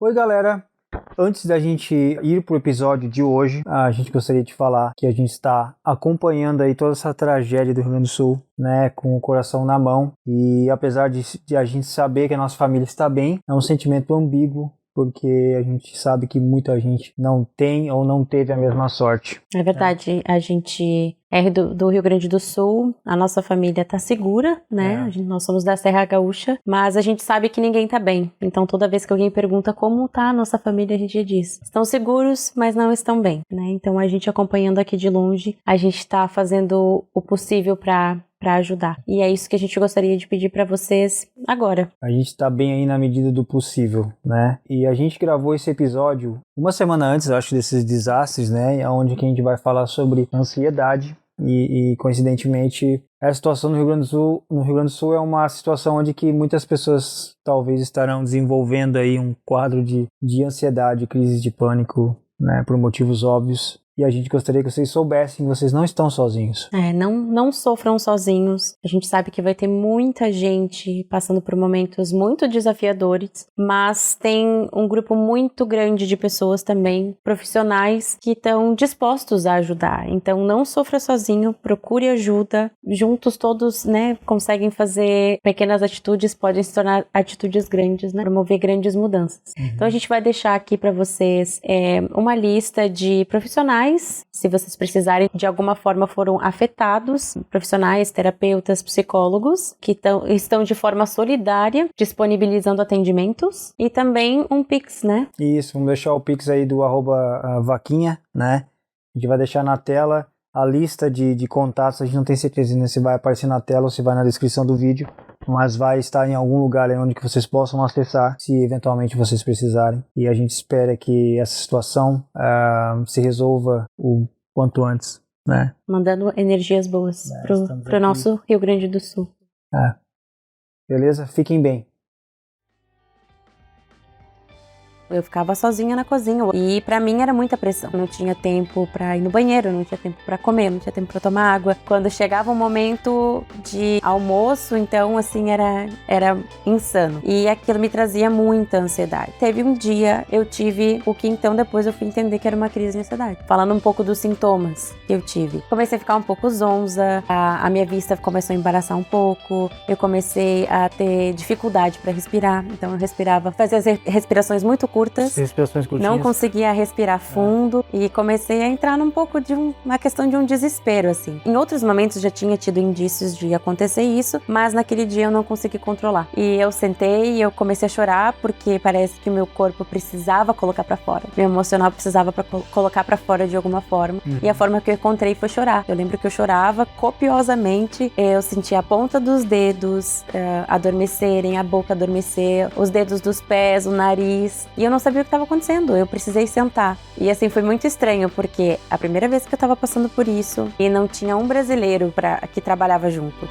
Oi, galera! Antes da gente ir pro episódio de hoje, a gente gostaria de falar que a gente está acompanhando aí toda essa tragédia do Rio Grande do Sul, né, com o coração na mão. E apesar de a gente saber que a nossa família está bem, é um sentimento ambíguo, porque a gente sabe que muita gente não tem ou não teve a mesma sorte. É verdade, a gente é do Rio Grande do Sul, a nossa família tá segura, né? Nós somos da Serra Gaúcha, mas a gente sabe que ninguém tá bem. Então toda vez que alguém pergunta como tá a nossa família, a gente diz, estão seguros, mas não estão bem, né? Então a gente acompanhando aqui de longe, a gente tá fazendo o possível para ajudar. E é isso que a gente gostaria de pedir para vocês agora. A gente tá bem aí na medida do possível, né? E a gente gravou esse episódio uma semana antes, eu acho, desses desastres, né? Onde que a gente vai falar sobre ansiedade e coincidentemente, a situação no Rio Grande do Sul é uma situação onde que muitas pessoas talvez estarão desenvolvendo aí um quadro de ansiedade, crise de pânico, né? Por motivos óbvios. E a gente gostaria que vocês soubessem que vocês não estão sozinhos. Não sofram sozinhos. A gente sabe que vai ter muita gente passando por momentos muito desafiadores, mas tem um grupo muito grande de pessoas também, profissionais, que estão dispostos a ajudar. Então não sofra sozinho, procure ajuda. Juntos todos, né, conseguem fazer pequenas atitudes, podem se tornar atitudes grandes, né, promover grandes mudanças. Então a gente vai deixar aqui para vocês uma lista de profissionais. Se vocês precisarem, de alguma forma foram afetados, profissionais, terapeutas, psicólogos, que estão de forma solidária, disponibilizando atendimentos, e também um Pix, né? Isso, vamos deixar o Pix aí do @vaquinha, né? A gente vai deixar na tela a lista de contatos, a gente não tem certeza se vai aparecer na tela ou se vai na descrição do vídeo, mas vai estar em algum lugar onde que vocês possam acessar se eventualmente vocês precisarem. E a gente espera que essa situação se resolva o quanto antes, né? Mandando energias boas pro nosso Rio Grande do Sul. Beleza? Fiquem bem. Eu ficava sozinha na cozinha e pra mim era muita pressão. Não tinha tempo pra ir no banheiro, não tinha tempo pra comer, não tinha tempo pra tomar água. Quando chegava o momento de almoço, então assim, era insano. E aquilo me trazia muita ansiedade. Teve um dia, eu tive o que então depois eu fui entender que era uma crise de ansiedade. Falando um pouco dos sintomas que eu tive. Comecei a ficar um pouco zonza, a minha vista começou a embaraçar um pouco, eu comecei a ter dificuldade pra respirar. Então eu respirava, fazia as respirações muito curtas. Respirações curtinhas. Não conseguia respirar fundo e comecei a entrar num pouco de uma questão de um desespero, assim. Em outros momentos já tinha tido indícios de acontecer isso, mas naquele dia eu não consegui controlar. E eu sentei e eu comecei a chorar porque parece que o meu corpo precisava colocar pra fora. Meu emocional precisava colocar pra fora de alguma forma. E a forma que eu encontrei foi chorar. Eu lembro que eu chorava copiosamente. Eu sentia a ponta dos dedos adormecerem, a boca adormecer, os dedos dos pés, o nariz. E eu não sabia o que estava acontecendo, eu precisei sentar. E assim, foi muito estranho, porque a primeira vez que eu estava passando por isso, e não tinha um brasileiro que trabalhava junto.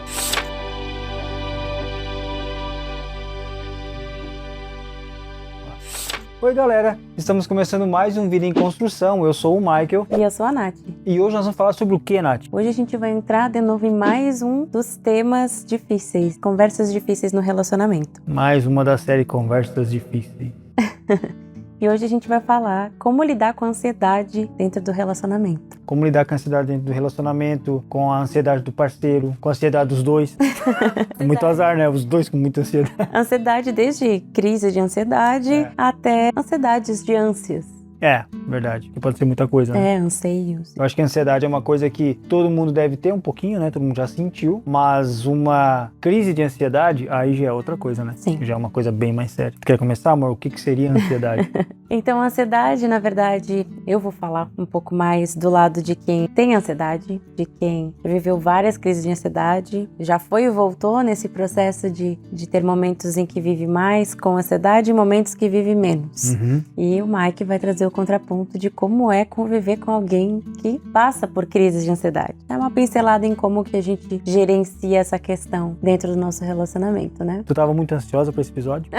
Oi, galera! Estamos começando mais um Vida em Construção. Eu sou o Michael. E eu sou a Nath. E hoje nós vamos falar sobre o que, Nath? Hoje a gente vai entrar de novo em mais um dos temas difíceis, conversas difíceis no relacionamento. Mais uma da série Conversas Difíceis. E hoje a gente vai falar como lidar com a ansiedade dentro do relacionamento. Como lidar com a ansiedade dentro do relacionamento, com a ansiedade do parceiro, com a ansiedade dos dois. É muito azar, né? Os dois com muita ansiedade. Ansiedade desde crise de ansiedade até ansiedades de ânsias. É, verdade. Que pode ser muita coisa, né? Anseios. Eu acho que a ansiedade é uma coisa que todo mundo deve ter um pouquinho, né? Todo mundo já sentiu. Mas uma crise de ansiedade, aí já é outra coisa, né? Sim. Já é uma coisa bem mais séria. Tu quer começar, amor? O que seria a ansiedade? Então, a ansiedade, na verdade, eu vou falar um pouco mais do lado de quem tem ansiedade, de quem viveu várias crises de ansiedade, já foi e voltou nesse processo de ter momentos em que vive mais com ansiedade e momentos que vive menos. E o Mike vai trazer o contraponto de como é conviver com alguém que passa por crises de ansiedade. É uma pincelada em como que a gente gerencia essa questão dentro do nosso relacionamento, né? Tu tava muito ansiosa pra esse episódio?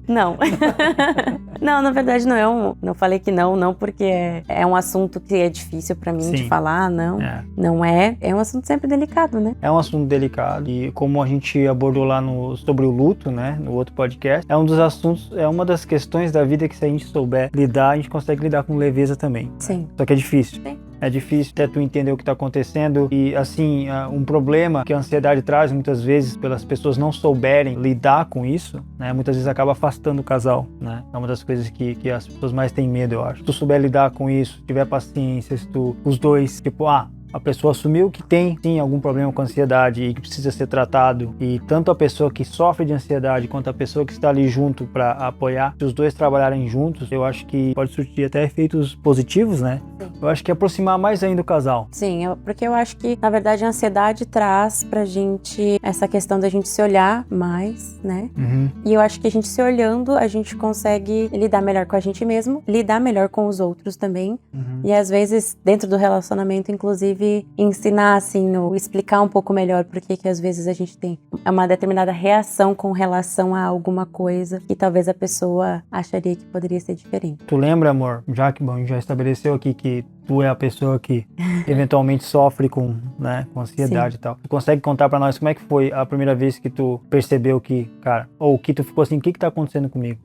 Não. Não, na verdade não falei que não porque é um assunto que é difícil pra mim de falar, não. Não é um assunto sempre delicado, né? É um assunto delicado e como a gente abordou lá sobre o luto, né, no outro podcast, é um dos assuntos, é uma das questões da vida que se a gente souber lidar, a gente consegue lidar com leveza também. Sim. Só que é difícil. Sim. É difícil até tu entender o que está acontecendo e, assim, um problema que a ansiedade traz muitas vezes pelas pessoas não souberem lidar com isso, né? Muitas vezes acaba afastando o casal, né? É uma das coisas que as pessoas mais têm medo, eu acho. Se tu souber lidar com isso, tiver paciência, se tu, os dois, tipo, a pessoa assumiu que tem, sim, algum problema com ansiedade e que precisa ser tratado, e tanto a pessoa que sofre de ansiedade quanto a pessoa que está ali junto para apoiar, se os dois trabalharem juntos, eu acho que pode surtir até efeitos positivos, né? Sim. Eu acho que é aproximar mais ainda o casal. Sim, porque eu acho que, na verdade, a ansiedade traz pra gente essa questão da gente se olhar mais, né? Uhum. E eu acho que a gente se olhando, a gente consegue lidar melhor com a gente mesmo, lidar melhor com os outros também. Uhum. E às vezes, dentro do relacionamento, inclusive, ensinar, assim, explicar um pouco melhor por que às vezes a gente tem uma determinada reação com relação a alguma coisa que talvez a pessoa acharia que poderia ser diferente. Tu lembra, amor, já que a gente já estabeleceu aqui que tu é a pessoa que eventualmente sofre com ansiedade. Sim. E tal. Tu consegue contar pra nós como é que foi a primeira vez que tu percebeu que, cara, ou que tu ficou assim, o que tá acontecendo comigo?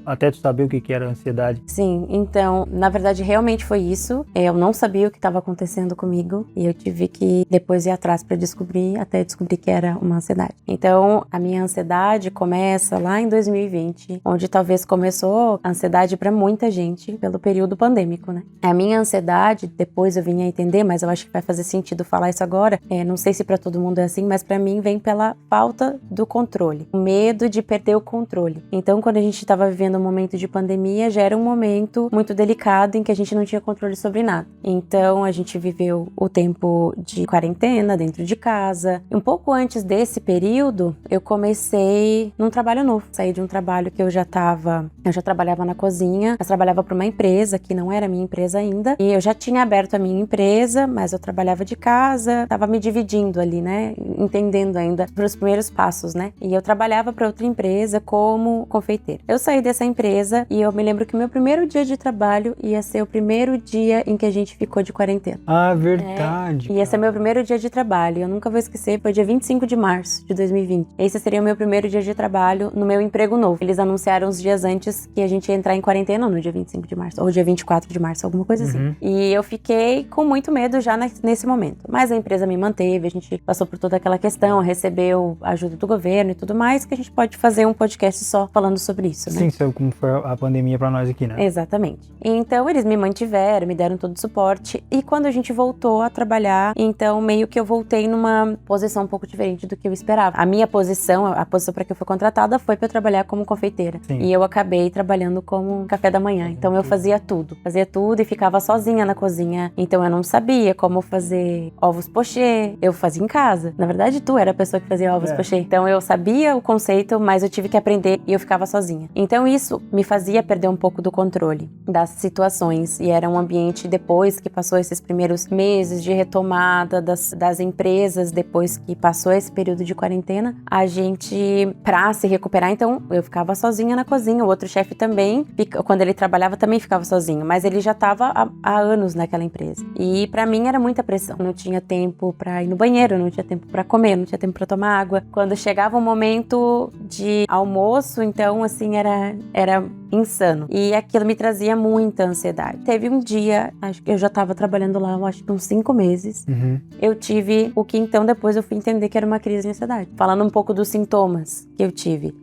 Até tu saber o que era a ansiedade. Sim, então, na verdade, realmente foi isso. Eu não sabia o que estava acontecendo comigo e eu tive que depois ir atrás pra descobrir, até descobrir que era uma ansiedade. Então, a minha ansiedade começa lá em 2020, onde talvez começou a ansiedade pra muita gente pelo período pandêmico, né? A minha ansiedade, depois eu vim a entender, mas eu acho que vai fazer sentido falar isso agora. Não sei se pra todo mundo é assim, mas pra mim vem pela falta do controle. O medo de perder o controle. Então, quando a gente estava vivendo um momento de pandemia, já era um momento muito delicado em que a gente não tinha controle sobre nada. Então, a gente viveu o tempo de quarentena dentro de casa. Um pouco antes desse período, eu comecei num trabalho novo. Saí de um trabalho que eu já trabalhava na cozinha, mas trabalhava para uma empresa que não era minha empresa ainda. E eu já tinha aberto a minha empresa, mas eu trabalhava de casa, tava me dividindo ali, né? Entendendo ainda os primeiros passos, né? E eu trabalhava para outra empresa como confeiteira. Eu saí dessa empresa e eu me lembro que o meu primeiro dia de trabalho ia ser o primeiro dia em que a gente ficou de quarentena. Ah, verdade. Ia ser meu primeiro dia de trabalho. Eu nunca vou esquecer, foi dia 25 de março de 2020. Esse seria o meu primeiro dia de trabalho no meu emprego novo. Eles anunciaram uns dias antes que a gente ia entrar em quarentena no dia 25 de março, ou dia 24 de março, alguma coisa assim. E eu fiquei com muito medo já nesse momento. Mas a empresa me manteve, a gente passou por toda aquela questão, recebeu ajuda do governo e tudo mais, que a gente pode fazer um podcast só falando sobre isso, né? Sim, sabe como foi a pandemia pra nós aqui, né? Exatamente. Então, eles me mantiveram, me deram todo o suporte. E quando a gente voltou a trabalhar, então meio que eu voltei numa posição um pouco diferente do que eu esperava. A minha posição, a posição para que eu fui contratada foi para eu trabalhar como confeiteira. Sim. E eu acabei trabalhando como café da manhã. Então eu fazia tudo e ficava sozinha na cozinha. Então eu não sabia como fazer ovos pochê. Eu fazia em casa. Na verdade, tu era a pessoa que fazia ovos pochê. Então eu sabia o conceito, mas eu tive que aprender e eu ficava sozinha. Então isso me fazia perder um pouco do controle das situações. E era um ambiente, depois que passou esses primeiros meses de retomada das empresas, depois que passou esse período de quarentena, a gente, pra se recuperar, então eu ficava sozinha na cozinha. O outro chefe também, quando ele trabalhava, também ficava sozinho, mas ele já estava há anos naquela empresa. E pra mim era muita pressão. Não tinha tempo pra ir no banheiro, não tinha tempo pra comer, não tinha tempo pra tomar água. Quando chegava o momento de almoço, então assim, era insano. E aquilo me trazia muita ansiedade. Teve um dia, acho que eu já estava trabalhando lá, acho que uns 5 meses, eu tive o que então depois eu fui entender que era uma crise de ansiedade. Falando um pouco dos sintomas que eu tive.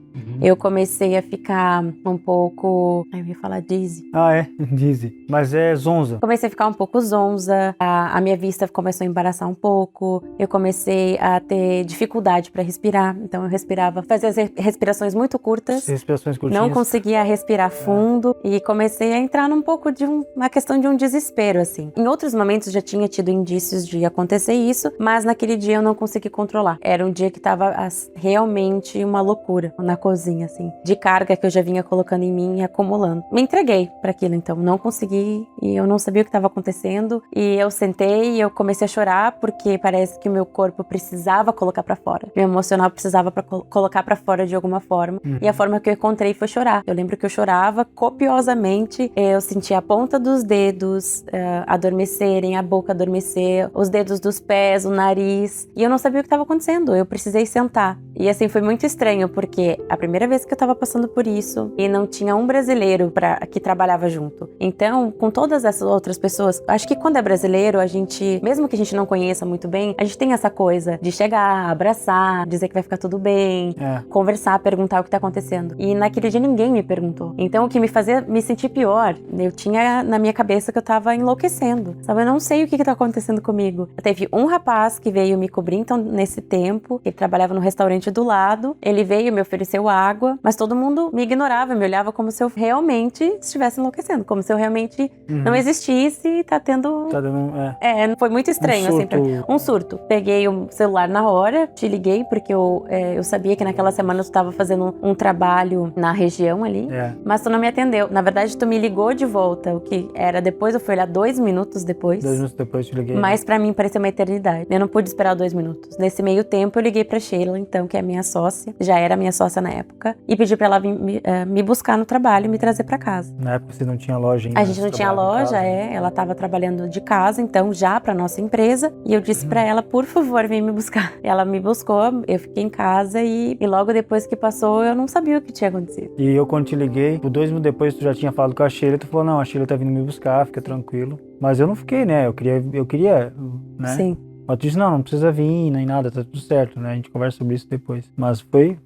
Eu comecei a ficar um pouco... eu ia falar dizzy. Ah, é? Dizzy. Mas é zonza. Comecei a ficar um pouco zonza, a minha vista começou a embaraçar um pouco, eu comecei a ter dificuldade para respirar, então eu respirava, fazia respirações muito curtas. Respirações curtinhas. Não conseguia respirar fundo e comecei a entrar num pouco de uma questão de um desespero, assim. Em outros momentos já tinha tido indícios de acontecer isso, mas naquele dia eu não consegui controlar. Era um dia que tava realmente uma loucura na cozinha. sozinha, assim, de carga que eu já vinha colocando em mim e acumulando. Me entreguei para aquilo, então, não consegui e eu não sabia o que estava acontecendo e eu sentei e eu comecei a chorar porque parece que o meu corpo precisava colocar para fora, meu emocional precisava colocar para fora de alguma forma e a forma que eu encontrei foi chorar. Eu lembro que eu chorava copiosamente, eu sentia a ponta dos dedos adormecerem, a boca adormecer, os dedos dos pés, o nariz, e eu não sabia o que estava acontecendo, eu precisei sentar. E assim, foi muito estranho, porque a primeira vez que eu tava passando por isso, e não tinha um brasileiro que trabalhava junto. Então, com todas essas outras pessoas, acho que quando é brasileiro, a gente, mesmo que a gente não conheça muito bem, a gente tem essa coisa de chegar, abraçar, dizer que vai ficar tudo bem, conversar, perguntar o que tá acontecendo. E naquele dia ninguém me perguntou. Então, o que me fazia me sentir pior, eu tinha na minha cabeça que eu tava enlouquecendo, sabe? Eu não sei o que tá acontecendo comigo. Teve um rapaz que veio me cobrir, então, nesse tempo, ele trabalhava no restaurante do lado, ele veio, me ofereceu água, mas todo mundo me ignorava, me olhava como se eu realmente estivesse enlouquecendo, como se eu realmente não existisse e tá tendo... Tá dando, foi muito estranho, assim, um surto. Peguei o celular na hora, te liguei, porque eu sabia que naquela semana tu tava fazendo um trabalho na região ali, mas tu não me atendeu. Na verdade, tu me ligou de volta, o que era depois, eu fui olhar 2 minutos depois. 2 minutos depois eu te liguei. Mas pra mim pareceu uma eternidade. Eu não pude esperar 2 minutos. Nesse meio tempo, eu liguei pra Sheila, então, que é minha sócia, já era minha sócia na época, e pedi pra ela vir me buscar no trabalho e me trazer pra casa. Na época você não tinha loja ainda? A gente não tinha loja, ela tava trabalhando de casa, então, já pra nossa empresa, e eu disse pra ela, por favor, vem me buscar. Ela me buscou, eu fiquei em casa e logo depois que passou, eu não sabia o que tinha acontecido. E eu, quando te liguei, 2 minutos depois tu já tinha falado com a Sheila, tu falou, não, a Sheila tá vindo me buscar, fica tranquilo. Mas eu não fiquei, né? Eu queria, né? Sim. Mas tu disse, não precisa vir, nem nada, tá tudo certo, né? A gente conversa sobre isso depois. Mas foi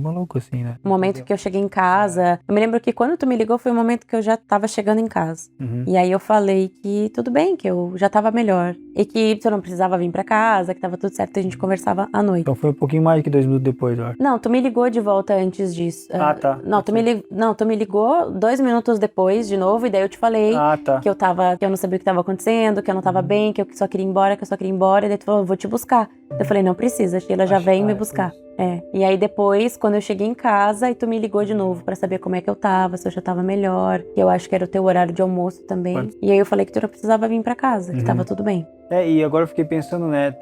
maluco, assim, né? O momento que eu cheguei em casa, eu me lembro que quando tu me ligou foi o momento que eu já tava chegando em casa. E aí eu falei que tudo bem, que eu já tava melhor. E que tu não precisava vir pra casa, que tava tudo certo, a gente conversava à noite. Então foi um pouquinho mais que 2 minutos depois, eu acho. Não, tu me ligou de volta antes disso. Tá. Tu me ligou 2 minutos depois de novo, e daí eu te falei que eu não sabia o que tava acontecendo, que eu não tava bem, que eu só queria ir embora, e daí tu falou, vou te buscar. Eu falei, não precisa, a Sheila já vem me buscar. E aí depois, quando eu cheguei em casa, aí tu me ligou de novo pra saber como é que eu tava, se eu já tava melhor, que eu acho que era o teu horário de almoço também. E aí eu falei que tu não precisava vir pra casa, que tava tudo bem. E agora eu fiquei pensando, né,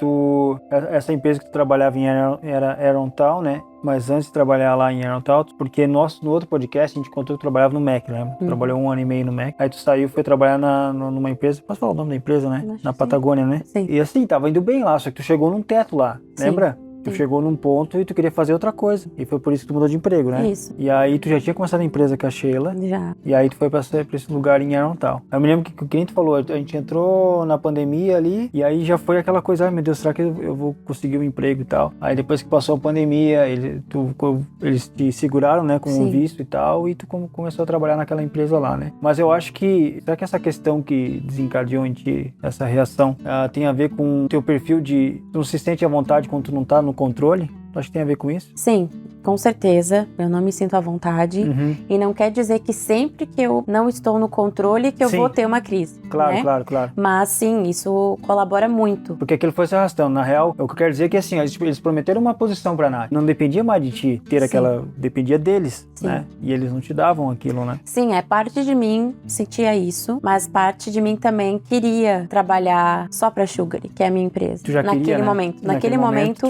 essa empresa que tu trabalhava era Aerontal, né? Mas antes de trabalhar lá em Aerontal, porque no outro podcast a gente contou que tu trabalhava no Mac, né? Tu trabalhou 1 ano e meio no Mac. Aí tu saiu e foi trabalhar numa empresa, posso falar o nome da empresa, né? Na Patagônia, né? Sim. E assim, tava indo bem lá, só que tu chegou num teto lá, lembra? Tu chegou num ponto e tu queria fazer outra coisa. E foi por isso que tu mudou de emprego, né? Isso. E aí tu já tinha começado a empresa com a Sheila. Já. E aí tu foi pra esse lugar em Aerontal. Eu me lembro que o cliente falou, a gente entrou na pandemia ali, e aí já foi aquela coisa, ai meu Deus, será que eu vou conseguir um emprego e tal? Aí depois que passou a pandemia, eles te seguraram, né, com um visto e tal, e tu começou a trabalhar naquela empresa lá, né? Mas eu acho que, será que essa questão que desencadeou em ti, essa reação, tem a ver com o teu perfil de, tu não se sente à vontade quando tu não tá no controle? Tu acha que tem a ver com isso? Sim, com certeza. Eu não me sinto à vontade. E não quer dizer que sempre que eu não estou no controle que eu vou ter uma crise. Claro, né? claro. Mas sim, isso colabora muito. Porque aquilo foi se arrastando. Na real, o que eu quero dizer é que assim, eles prometeram uma posição pra Nath. Não dependia mais de ti ter aquela... Dependia deles, né? E eles não te davam aquilo, né? Sim, parte de mim sentia isso, mas parte de mim também queria trabalhar só pra Sugary, que é a minha empresa. Tu já queria, né? Naquele momento,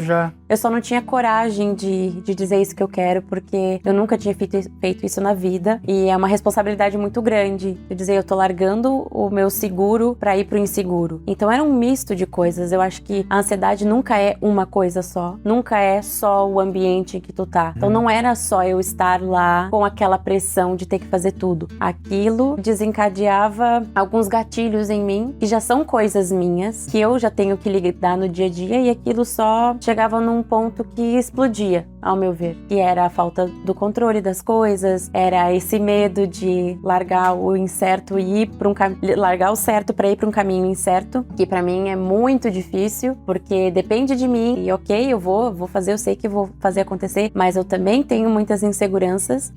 eu só não tinha coragem de dizer isso que eu quero, porque eu nunca tinha feito isso na vida, e é uma responsabilidade muito grande de dizer, eu tô largando o meu seguro pra ir pro inseguro. Então era um misto de coisas. Eu acho que a ansiedade nunca é uma coisa só, nunca é só o ambiente que tu tá. Então não era só eu estar lá com aquela pressão de ter que fazer tudo. Aquilo desencadeava alguns gatilhos em mim, que já são coisas minhas, que eu já tenho que lidar no dia a dia, e aquilo só chegava num ponto que explodia, ao meu ver. E era a falta do controle das coisas, era esse medo de largar o incerto e ir para largar o certo para ir para um caminho incerto, que para mim é muito difícil, porque depende de mim. E ok, eu vou fazer, eu sei que vou fazer acontecer, mas eu também tenho muitas inseguranças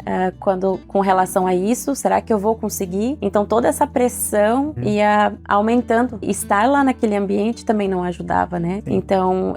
com relação a isso. Será que eu vou conseguir? Então toda essa pressão ia aumentando. Estar lá naquele ambiente também não ajudava, né? Então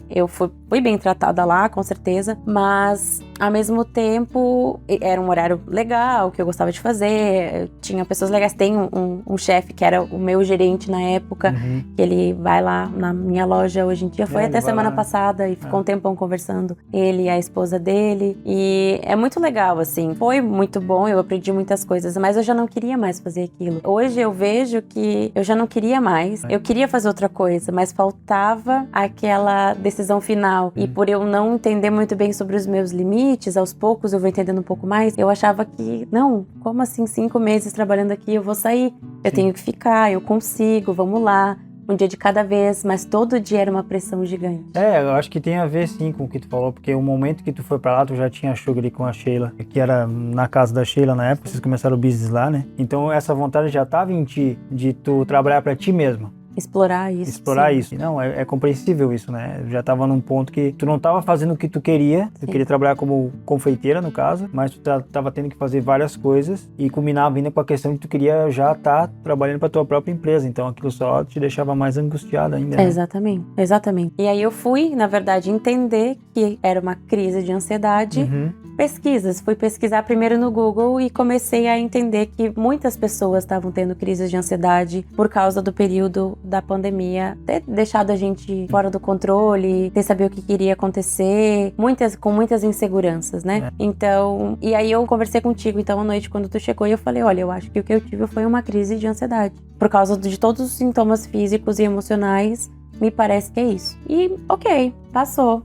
eu fui bem tratada lá, com certeza, mas ao mesmo tempo, era um horário legal, que eu gostava de fazer, tinha pessoas legais. Tem um chefe que era o meu gerente na época, que ele vai lá na minha loja hoje em dia, foi até semana passada e ficou um tempão conversando, ele e a esposa dele, e é muito legal, assim, foi muito bom, eu aprendi muitas coisas, mas eu já não queria mais fazer aquilo. Hoje eu vejo que eu já não queria mais, eu queria fazer outra coisa, mas faltava aquela decisão final, e por eu não entender muito bem sobre os meus limites, aos poucos eu vou entendendo um pouco mais, eu achava que, não, como assim 5 meses trabalhando aqui eu vou sair, eu tenho que ficar, eu consigo, vamos lá, um dia de cada vez, mas todo dia era uma pressão gigante. Eu acho que tem a ver sim com o que tu falou, porque o momento que tu foi pra lá, tu já tinha sugar ali com a Sheila, que era na casa da Sheila na época, vocês começaram o business lá, né? Então essa vontade já tava em ti, de tu trabalhar pra ti mesmo. Explorar isso. Explorar isso. Não, é compreensível isso, né? Já tava num ponto que tu não tava fazendo o que tu queria. Tu queria trabalhar como confeiteira, no caso, mas tu tava tendo que fazer várias coisas e culminava ainda com a questão de tu queria já estar trabalhando pra tua própria empresa. Então aquilo só te deixava mais angustiada ainda, né? Exatamente. E aí eu fui, na verdade, entender que era uma crise de ansiedade. Pesquisas. Fui pesquisar primeiro no Google e comecei a entender que muitas pessoas estavam tendo crises de ansiedade por causa do período da pandemia, ter deixado a gente fora do controle, ter saber o que iria acontecer, com muitas inseguranças, né? Então, e aí eu conversei contigo, então, à noite, quando tu chegou, e eu falei, olha, eu acho que o que eu tive foi uma crise de ansiedade. Por causa de todos os sintomas físicos e emocionais, me parece que é isso. E, ok, passou.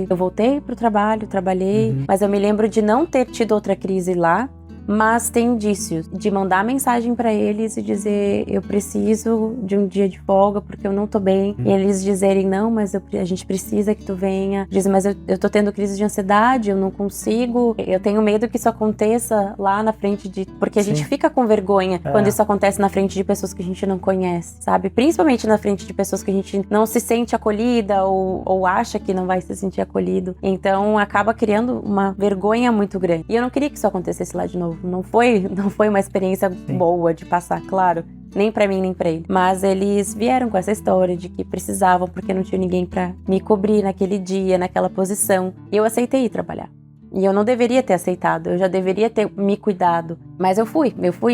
Eu voltei pro trabalho, trabalhei, mas eu me lembro de não ter tido outra crise lá, mas tem indícios de mandar mensagem pra eles e dizer, eu preciso de um dia de folga porque eu não tô bem. E eles dizerem, não, mas a gente precisa que tu venha. Dizem, mas eu tô tendo crise de ansiedade, eu não consigo. Eu tenho medo que isso aconteça lá na frente porque a gente fica com vergonha quando isso acontece na frente de pessoas que a gente não conhece, sabe? Principalmente na frente de pessoas que a gente não se sente acolhida ou acha que não vai se sentir acolhido. Então acaba criando uma vergonha muito grande. E eu não queria que isso acontecesse lá de novo. Não foi uma experiência boa de passar, claro. Nem pra mim, nem pra ele. Mas eles vieram com essa história de que precisavam, porque não tinha ninguém pra me cobrir naquele dia, naquela posição. E eu aceitei ir trabalhar. E eu não deveria ter aceitado, eu já deveria ter me cuidado. Mas eu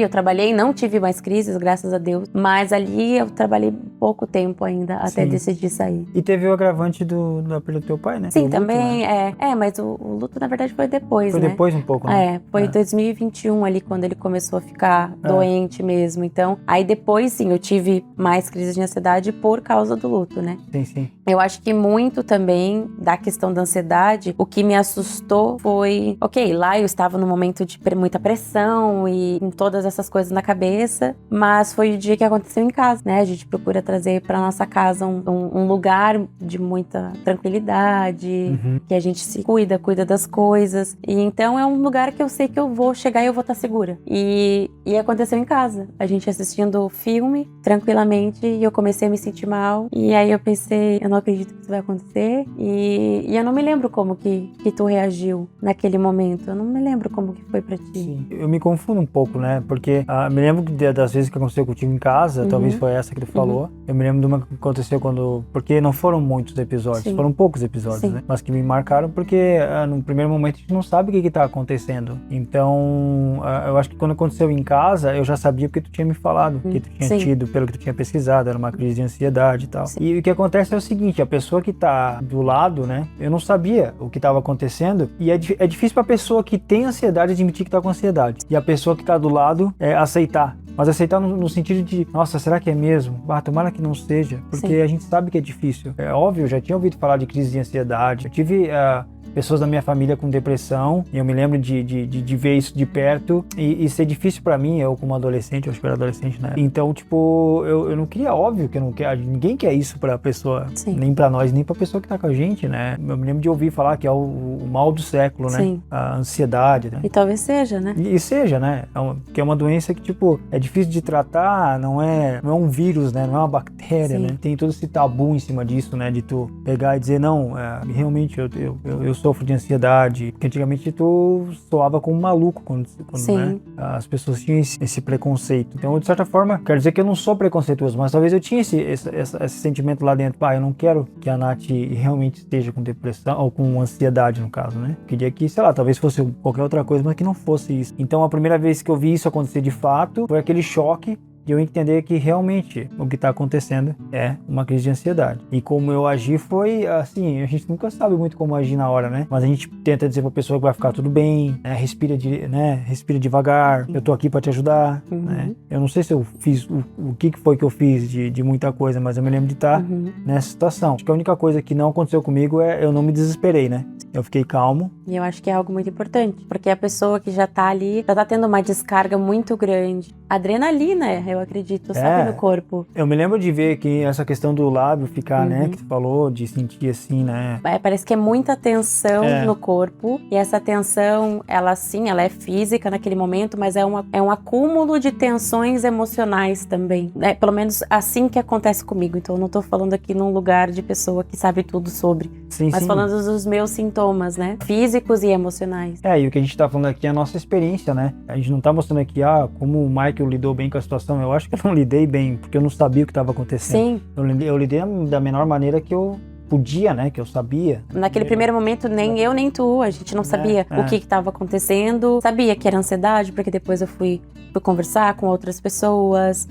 trabalhei, não tive mais crises, graças a Deus. Mas ali eu trabalhei pouco tempo ainda, até decidir sair. E teve o agravante da perda do teu pai, né? Sim, luto, também, né? Mas o luto, na verdade, foi depois, né? Foi depois um pouco, né? Foi em 2021 ali, quando ele começou a ficar doente mesmo. Então, aí depois, sim, eu tive mais crises de ansiedade por causa do luto, né? Sim. Eu acho que muito também da questão da ansiedade, o que me assustou foi, lá eu estava num momento de muita pressão e com todas essas coisas na cabeça, mas foi o dia que aconteceu em casa, né? A gente procura trazer pra nossa casa um lugar de muita tranquilidade, que a gente se cuida das coisas, e então é um lugar que eu sei que eu vou chegar e eu vou estar segura. E aconteceu em casa, a gente assistindo o filme tranquilamente, e eu comecei a me sentir mal, e aí eu pensei, eu não acredito que isso vai acontecer, e eu não me lembro como que tu reagiu naquele momento, eu não me lembro como que foi pra ti. Sim. Eu me confundo um pouco, né, porque me lembro das vezes que aconteceu contigo em casa, talvez foi essa que tu falou, eu me lembro de uma que aconteceu porque não foram muitos episódios, foram poucos episódios, né, mas que me marcaram porque no primeiro momento a gente não sabe o que tá acontecendo, então eu acho que quando aconteceu em casa, eu já sabia porque tu tinha me falado, que tu tinha tido, pelo que tu tinha pesquisado, era uma crise de ansiedade e tal. E o que acontece é o seguinte, a pessoa que tá do lado, né, eu não sabia o que tava acontecendo, e é difícil pra pessoa que tem ansiedade admitir que tá com ansiedade, e a pessoa que tá do lado aceitar. Mas aceitar no sentido de, nossa, será que é mesmo? Tomara que não seja, porque a gente sabe que é difícil. É óbvio, eu já tinha ouvido falar de crise de ansiedade, eu tive pessoas da minha família com depressão, e eu me lembro de ver isso de perto e ser difícil pra mim, eu como adolescente, eu acho que era adolescente, né? Então, tipo, eu não queria, óbvio que eu não quero, ninguém quer isso pra pessoa, nem pra nós, nem pra pessoa que tá com a gente, né? Eu me lembro de ouvir falar que é o mal do século, né? A ansiedade, né? E talvez seja, né? E seja, né? Que é uma doença que, tipo, é difícil de tratar, não é um vírus, né? Não é uma bactéria, né? Tem todo esse tabu em cima disso, né? De tu pegar e dizer, não, realmente eu sofro de ansiedade, porque antigamente tu soava como um maluco quando né, as pessoas tinham esse preconceito. Então, de certa forma, quero dizer que eu não sou preconceituoso, mas talvez eu tinha esse sentimento lá dentro. Eu não quero que a Nath realmente esteja com depressão, ou com ansiedade, no caso, né? Queria que, sei lá, talvez fosse qualquer outra coisa, mas que não fosse isso. Então, a primeira vez que eu vi isso acontecer de fato, foi aquele choque de eu entender que realmente o que está acontecendo é uma crise de ansiedade. E como eu agi foi assim, a gente nunca sabe muito como agir na hora, né? Mas a gente tenta dizer pra pessoa que vai ficar tudo bem, né? Respira devagar, eu tô aqui pra te ajudar, né? Eu não sei se eu fiz o que foi que eu fiz de muita coisa, mas eu me lembro de estar nessa situação. Acho que a única coisa que não aconteceu comigo é eu não me desesperei, né? Eu fiquei calmo. E eu acho que é algo muito importante, porque a pessoa que já tá ali, já tá tendo uma descarga muito grande. Adrenalina, eu acredito, sabe, no corpo. Eu me lembro de ver que essa questão do lábio ficar, né, que tu falou, de sentir assim, né. Parece que é muita tensão no corpo, e essa tensão, ela é física naquele momento, mas é um acúmulo de tensões emocionais também. É pelo menos assim que acontece comigo, então eu não tô falando aqui num lugar de pessoa que sabe tudo sobre, mas falando dos meus sintomas, né, físicos e emocionais. E o que a gente tá falando aqui é a nossa experiência, né, a gente não tá mostrando aqui, como o Michael lidou bem com a situação. Eu acho que eu não lidei bem, porque eu não sabia o que estava acontecendo. Eu lidei da menor maneira que eu podia, né, que eu sabia. Naquele primeiro momento, nem eu nem tu, a gente não sabia o que estava acontecendo. Sabia que era ansiedade, porque depois eu fui conversar com outras pessoas.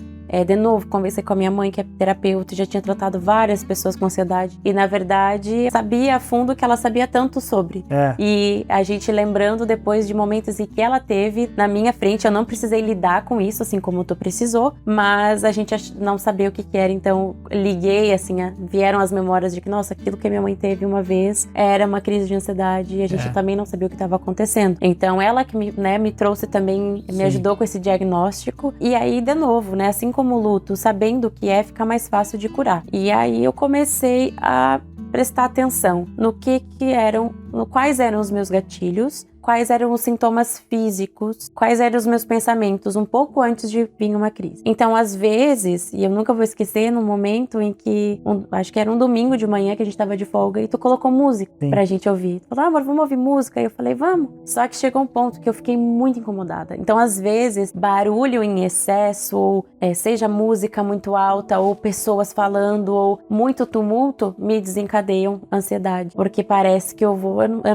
De novo, conversei com a minha mãe, que é terapeuta, já tinha tratado várias pessoas com ansiedade. E, na verdade, sabia a fundo que ela sabia tanto sobre. E a gente lembrando depois de momentos em que ela teve na minha frente, eu não precisei lidar com isso, assim como tu precisou, mas a gente não sabia o que era. Então, liguei, assim, vieram as memórias de que, nossa, aquilo que a minha mãe teve uma vez era uma crise de ansiedade e a gente também não sabia o que estava acontecendo. Então, ela que me trouxe também, me ajudou com esse diagnóstico. E aí, de novo, né, assim como o luto, sabendo o que fica mais fácil de curar. E aí eu comecei a prestar atenção no quais eram os meus gatilhos, quais eram os sintomas físicos, quais eram os meus pensamentos um pouco antes de vir uma crise. Então, às vezes, e eu nunca vou esquecer, no momento em que, acho que era um domingo de manhã que a gente tava de folga, e tu colocou música pra gente ouvir. Tu falou, amor, vamos ouvir música? E eu falei, vamos. Só que chegou um ponto que eu fiquei muito incomodada. Então, às vezes, barulho em excesso, ou seja música muito alta, ou pessoas falando, ou muito tumulto, me desencadeiam ansiedade. Porque parece que eu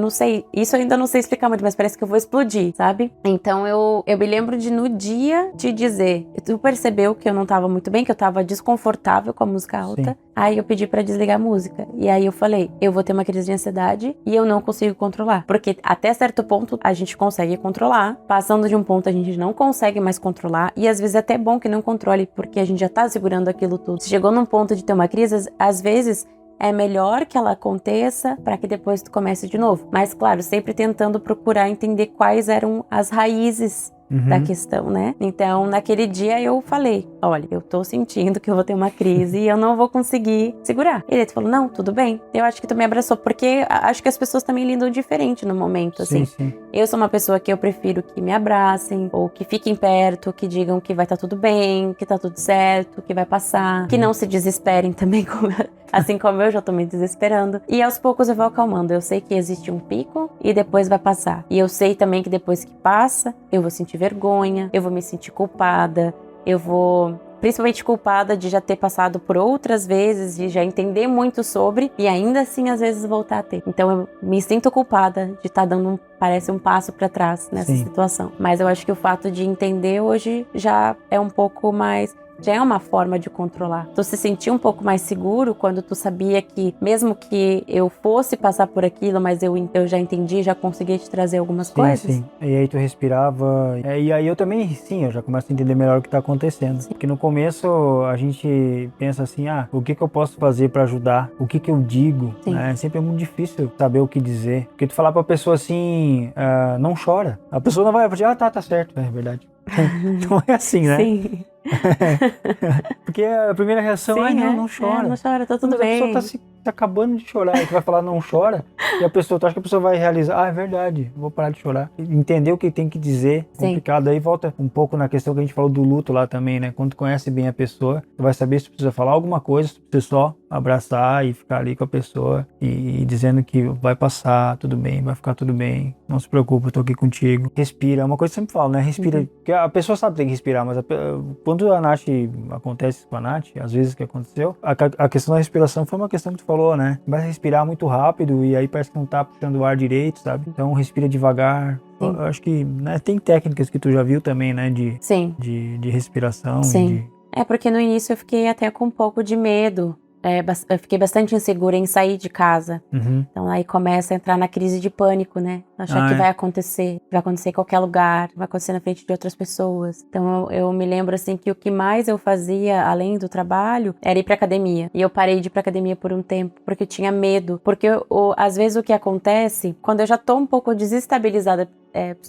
não sei, isso eu ainda não sei explicar muito, mas parece que eu vou explodir, sabe? Então eu me lembro de no dia te dizer, tu percebeu que eu não tava muito bem, que eu tava desconfortável com a música alta. Aí eu pedi pra desligar a música. E aí eu falei, eu vou ter uma crise de ansiedade e eu não consigo controlar. Porque até certo ponto a gente consegue controlar, passando de um ponto a gente não consegue mais controlar, e às vezes é até bom que não controle, porque a gente já tá segurando aquilo tudo. Se chegou num ponto de ter uma crise, às vezes é melhor que ela aconteça para que depois tu comece de novo. Mas, claro, sempre tentando procurar entender quais eram as raízes da questão, né? Então, naquele dia eu falei, olha, eu tô sentindo que eu vou ter uma crise e eu não vou conseguir segurar. Ele falou, não, tudo bem. Eu acho que tu me abraçou, porque acho que as pessoas também lidam diferente no momento, assim. Sim. Eu sou uma pessoa que eu prefiro que me abracem, ou que fiquem perto, que digam que vai estar tudo bem, que tá tudo certo, que vai passar, que não se desesperem também, assim como eu já tô me desesperando. E aos poucos eu vou acalmando. Eu sei que existe um pico e depois vai passar. E eu sei também que depois que passa, eu vou sentir vergonha, eu vou me sentir culpada, eu vou principalmente culpada de já ter passado por outras vezes, de já entender muito sobre e ainda assim às vezes voltar a ter. Então eu me sinto culpada de estar dando parece um passo para trás nessa situação. Mas eu acho que o fato de entender hoje já é um pouco mais, já é uma forma de controlar. Tu se sentir um pouco mais seguro quando tu sabia que, mesmo que eu fosse passar por aquilo, mas eu já entendi, já consegui te trazer algumas coisas. Sim. E aí tu respirava. E aí eu também, eu já começo a entender melhor o que tá acontecendo. Porque no começo a gente pensa assim, o que eu posso fazer para ajudar? O que eu digo? Sempre é muito difícil saber o que dizer. Porque tu falar pra pessoa assim, não chora. A pessoa não vai dizer, tá certo, é verdade. Não é assim, né? Sim. Porque a primeira reação é, não chora. Não chora, tá tudo bem. A pessoa tá acabando de chorar, e tu vai falar não chora, e a pessoa, tu acha que a pessoa vai realizar, é verdade, vou parar de chorar. Entender o que tem que dizer, complicado. Aí volta um pouco na questão que a gente falou do luto lá também, né? Quando tu conhece bem a pessoa, tu vai saber se tu precisa falar alguma coisa, se tu precisa só abraçar e ficar ali com a pessoa e dizendo que vai passar, tudo bem, vai ficar tudo bem, não se preocupa, eu tô aqui contigo. Respira, é uma coisa que eu sempre falo, né? Respira, porque a pessoa sabe que tem que respirar, mas quando a Nath, acontece com a Nath, às vezes que aconteceu, a questão da respiração foi uma questão que tu falou, né? Vai respirar muito rápido e aí parece que não tá puxando o ar direito, sabe? Então respira devagar. Eu acho que, né, tem técnicas que tu já viu também, né? De respiração. Sim. É porque no início eu fiquei até com um pouco de medo. Eu fiquei bastante insegura em sair de casa. Então aí começa a entrar na crise de pânico, né? Achar que vai acontecer em qualquer lugar, vai acontecer na frente de outras pessoas. Então eu me lembro assim que o que mais eu fazia, além do trabalho, era ir pra academia. E eu parei de ir pra academia por um tempo, porque eu tinha medo. Porque às vezes o que acontece, quando eu já tô um pouco desestabilizada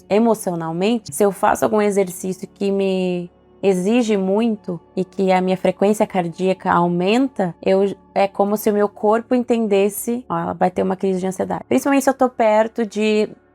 emocionalmente, se eu faço algum exercício que me exige muito e que a minha frequência cardíaca aumenta, é como se o meu corpo entendesse, ela vai ter uma crise de ansiedade. Principalmente se eu tô perto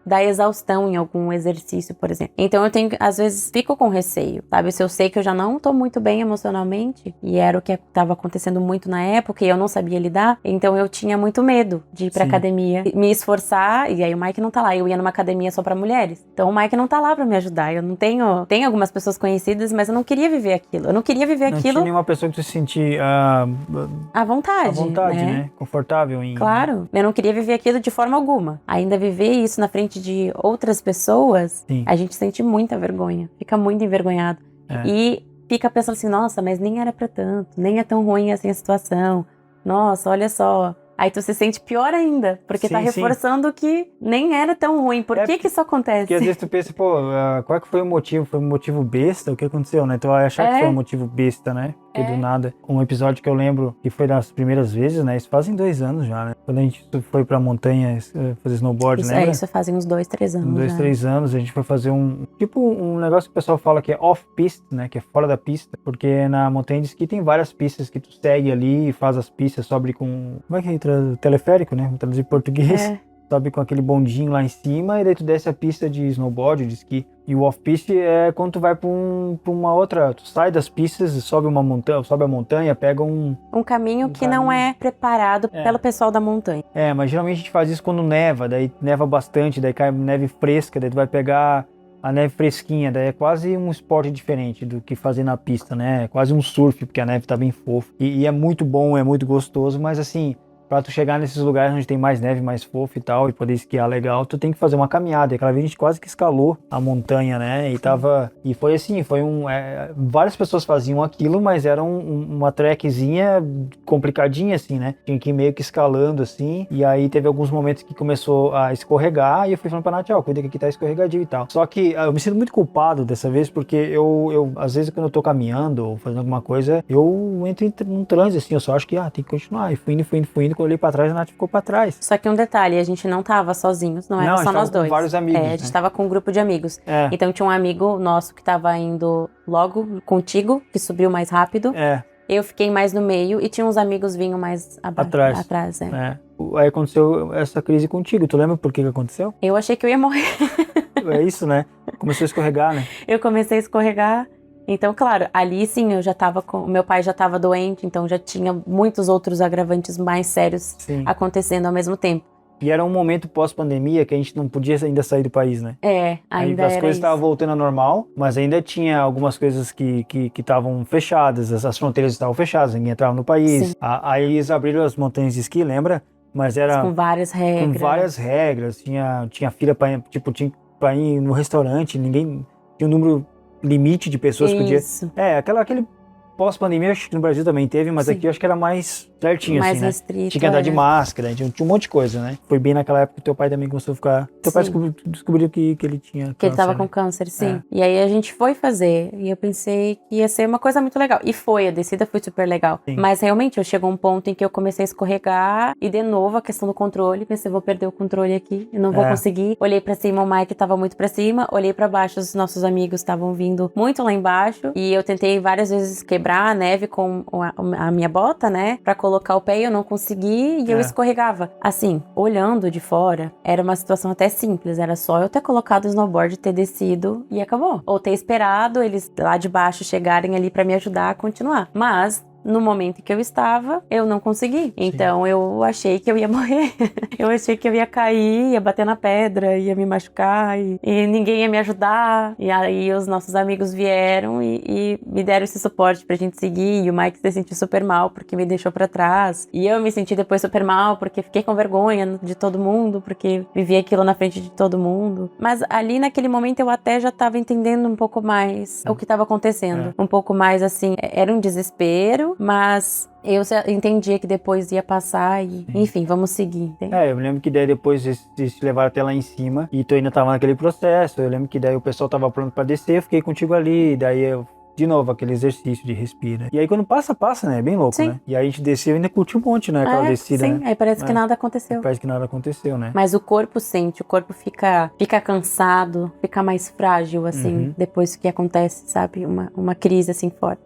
da exaustão em algum exercício, por exemplo. Então eu às vezes fico com receio, sabe? Se eu sei que eu já não tô muito bem emocionalmente, e era o que estava acontecendo muito na época, e eu não sabia lidar, então eu tinha muito medo de ir pra academia, me esforçar, e aí o Mike não tá lá. Eu ia numa academia só pra mulheres, então o Mike não tá lá pra me ajudar. Eu não tenho algumas pessoas conhecidas, mas eu não queria viver aquilo. Eu não queria viver aquilo. Não tinha nenhuma pessoa que tu se sentir à vontade, né? Confortável em... Claro, eu não queria viver aquilo de forma alguma. Ainda viver isso na frente de outras pessoas, a gente sente muita vergonha, fica muito envergonhado. E fica pensando assim, nossa, mas nem era pra tanto, nem é tão ruim assim a situação. Nossa, olha só. Aí tu se sente pior ainda, porque tá reforçando que nem era tão ruim. Por que isso acontece? Porque às vezes tu pensa, pô, qual é que foi o motivo? Foi um motivo besta? O que aconteceu, né? Tu vai achar que foi um motivo besta, né? Porque do nada. Um episódio que eu lembro que foi das primeiras vezes, né? Isso fazem 2 anos já, né? Quando a gente foi pra montanha fazer snowboard, né? Isso fazem uns 2, 3 anos. 2, 3 anos, a gente foi fazer um negócio que o pessoal fala que é off-piste, né? Que é fora da pista. Porque na montanha de esqui tem várias pistas que tu segue ali e faz as pistas, sobe com... Como é que é? Teleférico, né? Vou traduzir em português. Sobe com aquele bondinho lá em cima e daí tu desce a pista de snowboard, de esqui. E o off-piste é quando tu vai pra uma outra... Tu sai das pistas, sobe a montanha, pega um caminho que não é preparado pelo pessoal da montanha. Mas geralmente a gente faz isso quando neva, daí neva bastante, daí cai neve fresca, daí tu vai pegar a neve fresquinha, daí é quase um esporte diferente do que fazer na pista, né? É quase um surf, porque a neve tá bem fofa. E é muito bom, é muito gostoso, mas assim... Pra tu chegar nesses lugares onde tem mais neve, mais fofo e tal, e poder esquiar legal, tu tem que fazer uma caminhada. E aquela vez a gente quase que escalou a montanha, né? E foi assim, várias pessoas faziam aquilo, mas era uma trekzinha complicadinha, assim, né? Tinha que ir meio que escalando, assim. E aí teve alguns momentos que começou a escorregar, e eu fui falando pra Nath, cuida que aqui tá escorregadio e tal. Só que eu me sinto muito culpado dessa vez, porque eu às vezes, quando eu tô caminhando ou fazendo alguma coisa, eu entro num transe, assim, eu só acho que, tem que continuar. E fui indo. Quando eu olhei pra trás, a Nath ficou pra trás. Só que um detalhe, a gente não tava sozinhos, não era só nós dois. Com vários amigos. A gente tava com um grupo de amigos. Então tinha um amigo nosso que tava indo logo contigo, que subiu mais rápido. Eu fiquei mais no meio e tinha uns amigos vinham mais atrás. Aí aconteceu essa crise contigo. Tu lembra por que aconteceu? Eu achei que eu ia morrer. É isso, né? Começou a escorregar, né? Eu comecei a escorregar. Então, claro, ali sim eu já tava meu pai já tava doente, então já tinha muitos outros agravantes mais sérios acontecendo ao mesmo tempo. E era um momento pós-pandemia que a gente não podia ainda sair do país, né? Ainda era as coisas estavam voltando ao normal, mas ainda tinha algumas coisas que estavam fechadas, as fronteiras estavam fechadas, ninguém entrava no país. Aí eles abriram as montanhas de esqui, lembra? Mas era... Com várias regras. Com várias regras, tinha fila pra ir no restaurante, ninguém... Tinha um número... limite de pessoas que podia... Aquele pós-pandemia, acho que no Brasil também teve, mas aqui eu acho que era mais certinho, mais assim, né? restrito, tinha que andar de máscara, tinha um monte de coisa, né? Foi bem naquela época que teu pai também começou a ficar... Teu pai descobriu que ele tinha câncer, que ele tava com câncer, sim. E aí a gente foi fazer, e eu pensei que ia ser uma coisa muito legal. E foi, a descida foi super legal. Sim. Mas realmente, chegou um ponto em que eu comecei a escorregar, e de novo a questão do controle, pensei, vou perder o controle aqui, eu não vou conseguir. Olhei pra cima, o Mike tava muito pra cima, olhei pra baixo, os nossos amigos estavam vindo muito lá embaixo, e eu tentei várias vezes quebrar a neve com a minha bota, né? Pra colocar o pé e eu não consegui e eu escorregava. Assim, olhando de fora, era uma situação até simples, era só eu ter colocado o snowboard, ter descido e acabou. Ou ter esperado eles lá de baixo chegarem ali pra me ajudar a continuar. Mas no momento em que eu estava, eu não consegui. Então eu achei que eu ia morrer. Eu achei que eu ia cair, ia bater na pedra, ia me machucar e ninguém ia me ajudar. E aí os nossos amigos vieram e me deram esse suporte pra gente seguir. E o Mike se sentiu super mal porque me deixou pra trás. E eu me senti depois super mal porque fiquei com vergonha de todo mundo, porque vivi aquilo na frente de todo mundo. Mas ali naquele momento eu até já tava entendendo um pouco mais o que tava acontecendo. Um pouco mais assim, era um desespero, mas eu entendia que depois ia passar e, enfim, vamos seguir. Entende? Eu me lembro que daí depois eles te levaram até lá em cima e tu ainda tava naquele processo. Eu lembro que daí o pessoal tava pronto pra descer, eu fiquei contigo ali, daí eu... De novo, aquele exercício de respira. E aí quando passa, né? É bem louco, né? E aí a gente desceu e ainda curtiu um monte, né? Aquela descida, sim. né? Aí parece que nada aconteceu. Parece que nada aconteceu, né? Mas o corpo sente, o corpo fica cansado, fica mais frágil, assim, depois que acontece, sabe? Uma crise, assim, forte.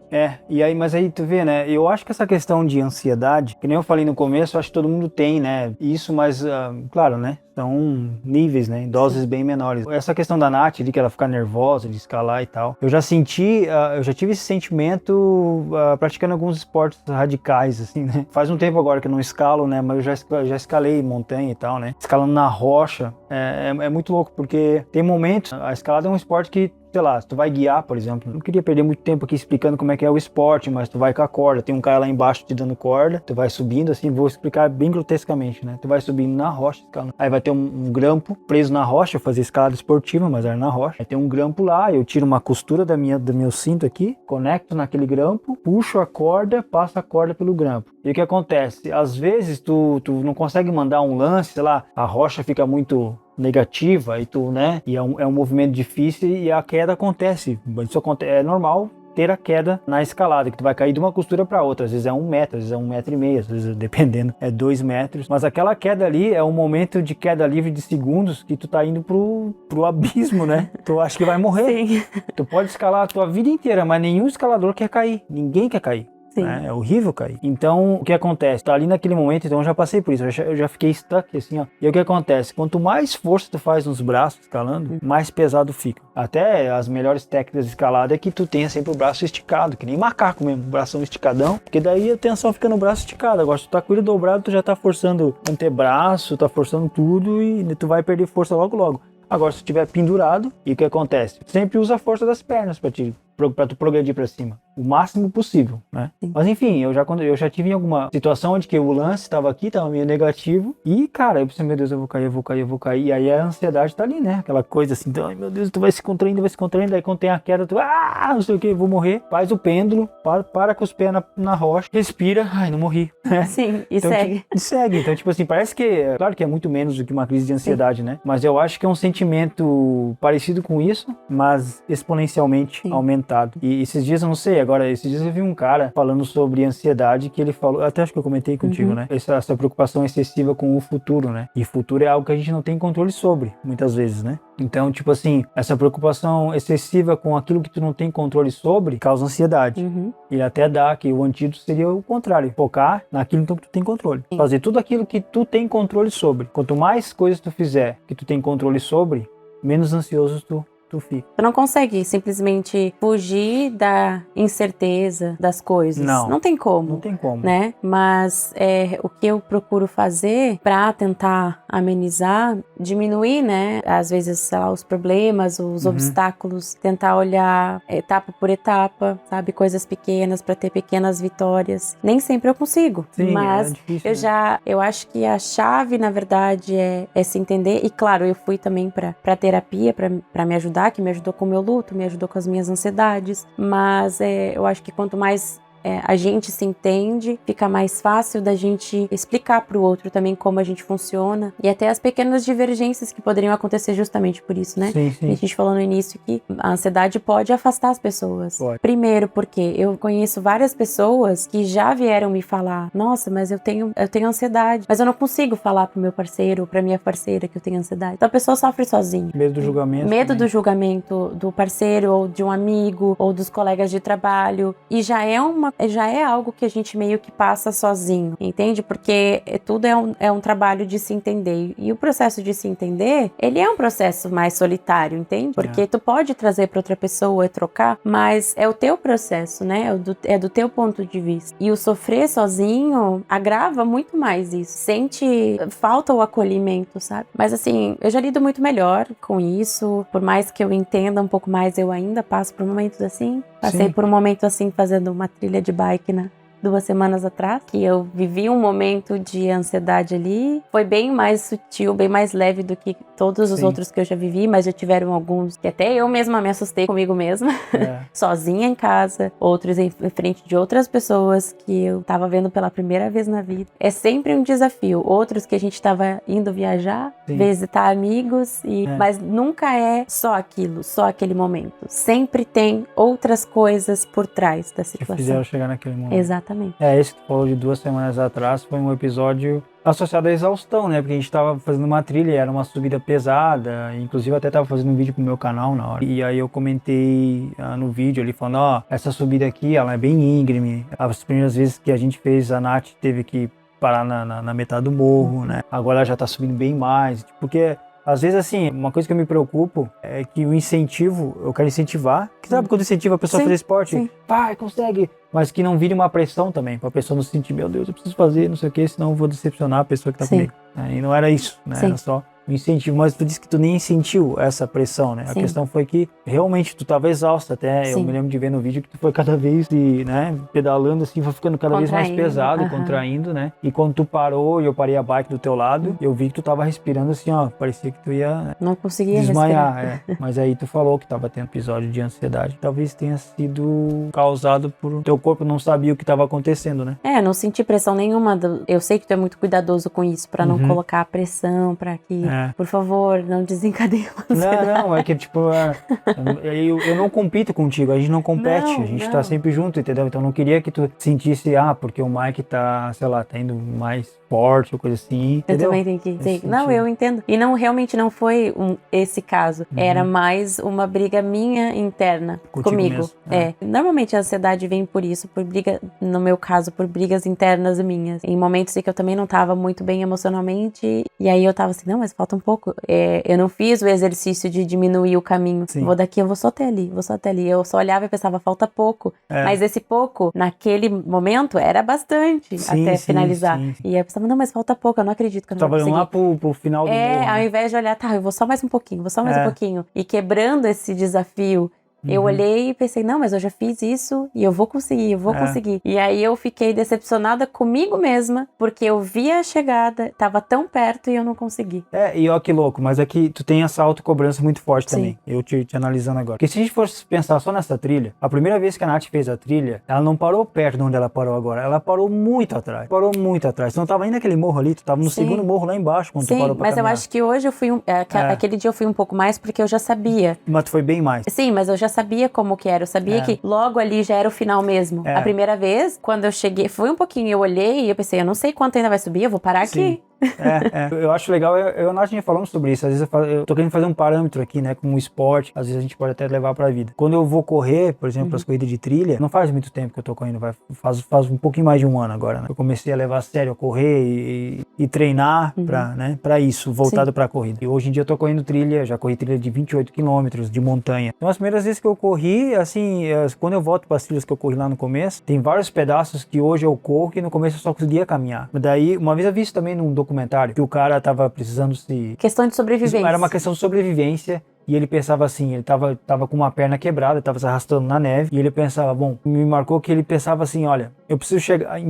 E aí, mas aí tu vê, né? Eu acho que essa questão de ansiedade, que nem eu falei no começo, eu acho que todo mundo tem, né? Isso, mas, claro, né? São níveis, né? Em doses bem menores. Essa questão da Nath, de que ela fica nervosa, de escalar e tal. Eu já senti, eu já tive esse sentimento praticando alguns esportes radicais, assim, né? Faz um tempo agora que eu não escalo, né? Mas eu já escalei montanha e tal, né? Escalando na rocha é muito louco, porque tem momentos... A escalada é um esporte que, sei lá, se tu vai guiar, por exemplo, não queria perder muito tempo aqui explicando como é que é o esporte, mas tu vai com a corda, tem um cara lá embaixo te dando corda, tu vai subindo, assim, vou explicar bem grotescamente, né? Tu vai subindo na rocha, escalando. Aí vai ter um grampo preso na rocha, eu fazia escalada esportiva, mas era na rocha. Aí tem um grampo lá, eu tiro uma costura do meu cinto aqui, conecto naquele grampo, puxo a corda, passo a corda pelo grampo. E o que acontece? Às vezes tu não consegue mandar um lance, sei lá, a rocha fica muito negativa e tu, né? E é um movimento difícil e a queda acontece. Isso acontece, é normal ter a queda na escalada, que tu vai cair de uma costura para outra. Às vezes é 1 metro, às vezes é 1,5 metro, às vezes, dependendo, é 2 metros. Mas aquela queda ali é um momento de queda livre de segundos que tu tá indo pro abismo, né? Tu acha que vai morrer. Sim. Tu pode escalar a tua vida inteira, mas nenhum escalador quer cair. Ninguém quer cair. Né? É horrível cair. Então, o que acontece? Tá ali naquele momento, então eu já passei por isso, eu já fiquei stuck assim, ó. E o que acontece? Quanto mais força tu faz nos braços escalando, mais pesado fica. Até as melhores técnicas de escalada é que tu tenha sempre o braço esticado, que nem macaco mesmo, o bração esticadão, porque daí a tensão fica no braço esticado. Agora, se tu tá com ele dobrado, tu já tá forçando o antebraço, tá forçando tudo e tu vai perder força logo logo. Agora, se tu estiver pendurado, e o que acontece? Sempre usa a força das pernas pra tu progredir pra cima. O máximo possível, né? Sim. Mas enfim, eu já tive em alguma situação onde que o lance estava aqui, estava meio negativo, e cara, eu pensei, meu Deus, eu vou cair, e aí a ansiedade tá ali, né? Aquela coisa assim, então, ai meu Deus, tu vai se contraindo, aí quando tem a queda, tu, não sei o que, vou morrer, faz o pêndulo, para com os pés na rocha, respira, ai, não morri, né? Sim, e então, segue. Segue, então tipo assim, parece que, claro que é muito menos do que uma crise de ansiedade, sim, né? Mas eu acho que é um sentimento parecido com isso, mas exponencialmente aumentado. E esses dias, eu não sei, esses dias eu vi um cara falando sobre ansiedade, que ele falou, até acho que eu comentei contigo, né? Essa preocupação excessiva com o futuro, né? E futuro é algo que a gente não tem controle sobre, muitas vezes, né? Então, tipo assim, essa preocupação excessiva com aquilo que tu não tem controle sobre causa ansiedade. Ele até dá que o antídoto seria o contrário, focar naquilo então que tu tem controle. Sim. Fazer tudo aquilo que tu tem controle sobre. Quanto mais coisas tu fizer que tu tem controle sobre, menos ansioso tu fica. Tu não consegue simplesmente fugir da incerteza das coisas. Não tem como. Não tem como. Né? Mas o que eu procuro fazer pra tentar amenizar, diminuir, né? Às vezes, sei lá, os problemas, os obstáculos, tentar olhar etapa por etapa, sabe? Coisas pequenas pra ter pequenas vitórias. Nem sempre eu consigo. Sim, mas é difícil, eu acho que a chave, na verdade, é se entender. E claro, eu fui também pra terapia, pra me ajudar, que me ajudou com o meu luto, me ajudou com as minhas ansiedades, mas eu acho que quanto mais a gente se entende, fica mais fácil da gente explicar pro outro também como a gente funciona e até as pequenas divergências que poderiam acontecer justamente por isso, né? Sim, sim. A gente falou no início que a ansiedade pode afastar as pessoas. Pode. Primeiro porque eu conheço várias pessoas que já vieram me falar, nossa, mas eu tenho ansiedade, mas eu não consigo falar pro meu parceiro ou pra minha parceira que eu tenho ansiedade. Então a pessoa sofre sozinha. Medo do julgamento. Medo também. do julgamento do parceiro ou de um amigo ou dos colegas de trabalho, e já é uma já é algo que a gente meio que passa sozinho, entende? Porque tudo é um trabalho de se entender. E o processo de se entender, ele é um processo mais solitário, entende? Porque tu pode trazer para outra pessoa e trocar, mas é o teu processo, né? É do teu ponto de vista. E o sofrer sozinho agrava muito mais isso. Falta o acolhimento, sabe? Mas assim, eu já lido muito melhor com isso. Por mais que eu entenda um pouco mais, eu ainda passo por momentos assim. Passei por um momento assim, fazendo uma trilha de bike, né? 2 semanas atrás, que eu vivi um momento de ansiedade ali. Foi bem mais sutil, bem mais leve do que todos os outros que eu já vivi, mas já tiveram alguns que até eu mesma me assustei comigo mesma, sozinha em casa, outros em frente de outras pessoas que eu tava vendo pela primeira vez na vida. É sempre um desafio. Outros que a gente tava indo viajar, visitar amigos, mas nunca é só aquilo, só aquele momento. Sempre tem outras coisas por trás da situação. Que fizeram chegar naquele momento. Exatamente. Esse que tu falou de 2 semanas atrás foi um episódio associado à exaustão, né? Porque a gente tava fazendo uma trilha, era uma subida pesada, inclusive eu até tava fazendo um vídeo pro meu canal na hora. E aí eu comentei no vídeo ali falando, essa subida aqui, ela é bem íngreme. As primeiras vezes que a gente fez, a Nath teve que parar na metade do morro, né? Agora ela já tá subindo bem mais, porque às vezes, assim, uma coisa que eu me preocupo é que o incentivo, eu quero incentivar. Que sabe quando incentiva a pessoa a fazer esporte? Vai, consegue! Mas que não vire uma pressão também, pra pessoa não se sentir, meu Deus, eu preciso fazer, não sei o que, senão eu vou decepcionar a pessoa que tá comigo. E não era isso, né? Era só um incentivo. Mas tu disse que tu nem sentiu essa pressão, né? A questão foi que realmente tu tava exausta até. Eu me lembro de ver no vídeo que tu foi cada vez, né, pedalando assim, foi ficando cada vez mais pesado, contraindo, né? E quando tu parou e eu parei a bike do teu lado, eu vi que tu tava respirando assim, ó, parecia que tu ia não conseguia desmaiar. Mas aí tu falou que tava tendo episódio de ansiedade. Talvez tenha sido causado por teu corpo não sabia o que estava acontecendo, né? Não senti pressão nenhuma. Eu sei que tu é muito cuidadoso com isso, pra não colocar pressão, pra que, por favor, não desencadeie. Não, é que tipo, eu não compito contigo, a gente não compete, a gente tá sempre junto, entendeu? Então eu não queria que tu sentisse, porque o Mike tá, sei lá, tá indo mais forte ou coisa assim, entendeu? Eu também tenho que... Não, eu entendo. E realmente não foi esse caso. Era mais uma briga minha interna comigo. Normalmente a ansiedade vem por isso, por briga, no meu caso, por brigas internas minhas. Em momentos em que eu também não tava muito bem emocionalmente, e aí eu tava assim, não, mas falta um pouco. Eu não fiz o exercício de diminuir o caminho. Eu vou só até ali. Eu só olhava e pensava, falta pouco. Mas esse pouco, naquele momento, era bastante até finalizar. E eu pensava, não, mas falta pouco, eu não acredito que eu não vou conseguir. Tava lá pro final do morro, ao invés de olhar, eu vou só mais um pouquinho, um pouquinho. E quebrando esse desafio, eu olhei e pensei, não, mas eu já fiz isso e eu vou conseguir, conseguir. E aí eu fiquei decepcionada comigo mesma, porque eu vi a chegada, tava tão perto e eu não consegui. E ó que louco, mas é que tu tem essa autocobrança muito forte também, eu te analisando agora. Porque se a gente fosse pensar só nessa trilha, a primeira vez que a Nath fez a trilha, ela não parou perto de onde ela parou agora, ela parou muito atrás. Tu não tava nem naquele morro ali, tu tava no segundo morro lá embaixo quando tu parou pra mas caminhar. Eu acho que hoje eu fui, aquele dia eu fui um pouco mais porque eu já sabia. Mas tu foi bem mais. Sim, mas eu já sabia como que era, eu sabia que logo ali já era o final mesmo. A primeira vez, quando eu cheguei, foi um pouquinho, eu olhei e eu pensei, eu não sei quanto ainda vai subir, eu vou parar aqui. Eu acho legal, eu e a Nath falamos sobre isso, às vezes eu tô querendo fazer um parâmetro aqui, né, com o esporte, às vezes a gente pode até levar pra vida. Quando eu vou correr, por exemplo, as corridas de trilha, não faz muito tempo que eu tô correndo, faz um pouquinho mais de um ano agora, né, eu comecei a levar a sério a correr e treinar pra isso, voltado pra corrida. E hoje em dia eu tô correndo trilha, já corri trilha de 28 quilômetros de montanha. Então as primeiras vezes que eu corri, assim, quando eu volto pras trilhas que eu corri lá no começo, tem vários pedaços que hoje eu corro que no começo eu só conseguia caminhar. Daí, uma vez eu vi isso também num documentário, que o cara tava precisando Questão de sobrevivência. Era uma questão de sobrevivência. E ele pensava assim, ele tava com uma perna quebrada, tava se arrastando na neve. E ele pensava, me marcou que ele pensava assim, olha, eu preciso chegar,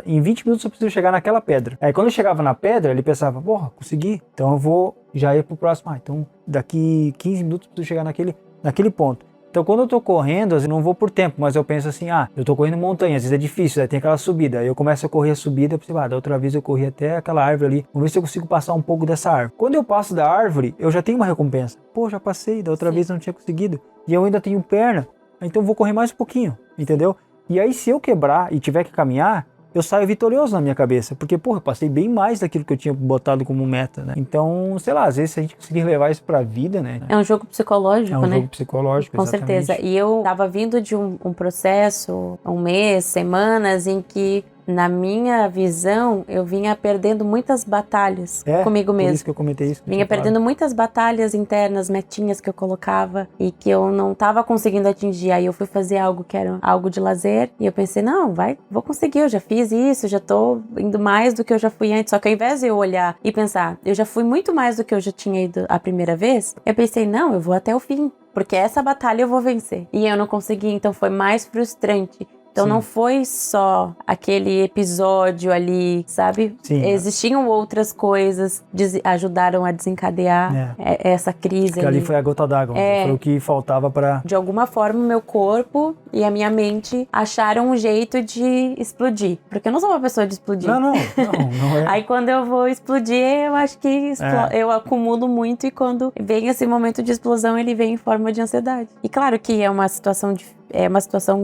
em 20 minutos eu preciso chegar naquela pedra. Aí quando eu chegava na pedra, ele pensava, consegui. Então eu vou já ir pro próximo. Então daqui 15 minutos eu preciso chegar naquele ponto. Então, quando eu tô correndo, eu não vou por tempo, mas eu penso assim, eu tô correndo montanha, às vezes é difícil, aí tem aquela subida. Aí eu começo a correr a subida, eu penso, da outra vez eu corri até aquela árvore ali, vamos ver se eu consigo passar um pouco dessa árvore. Quando eu passo da árvore, eu já tenho uma recompensa. Já passei, da outra vez eu não tinha conseguido. E eu ainda tenho perna, então eu vou correr mais um pouquinho, entendeu? E aí, se eu quebrar e tiver que caminhar, eu saio vitorioso na minha cabeça, porque, porra, eu passei bem mais daquilo que eu tinha botado como meta, né? Então, sei lá, às vezes se a gente conseguir levar isso pra vida, né? É um jogo psicológico, né? É um jogo psicológico, Com exatamente. certeza. E eu tava vindo de um processo, um mês, semanas, em que, na minha visão, eu vinha perdendo muitas batalhas comigo mesmo. Por isso que eu comentei isso. Vinha perdendo muitas batalhas internas, metinhas que eu colocava e que eu não tava conseguindo atingir. Aí eu fui fazer algo que era algo de lazer e eu pensei, não, vou conseguir, eu já fiz isso, já tô indo mais do que eu já fui antes. Só que ao invés de eu olhar e pensar, eu já fui muito mais do que eu já tinha ido a primeira vez, eu pensei, não, eu vou até o fim, porque essa batalha eu vou vencer. E eu não consegui, então foi mais frustrante. Então não foi só aquele episódio ali, sabe? Sim. Existiam outras coisas que ajudaram a desencadear essa crise. Porque ali foi a gota d'água, foi o que faltava pra... De alguma forma, o meu corpo e a minha mente acharam um jeito de explodir. Porque eu não sou uma pessoa de explodir. Não é. Aí quando eu vou explodir, eu acho que eu acumulo muito e quando vem esse momento de explosão, ele vem em forma de ansiedade. E claro que é uma situação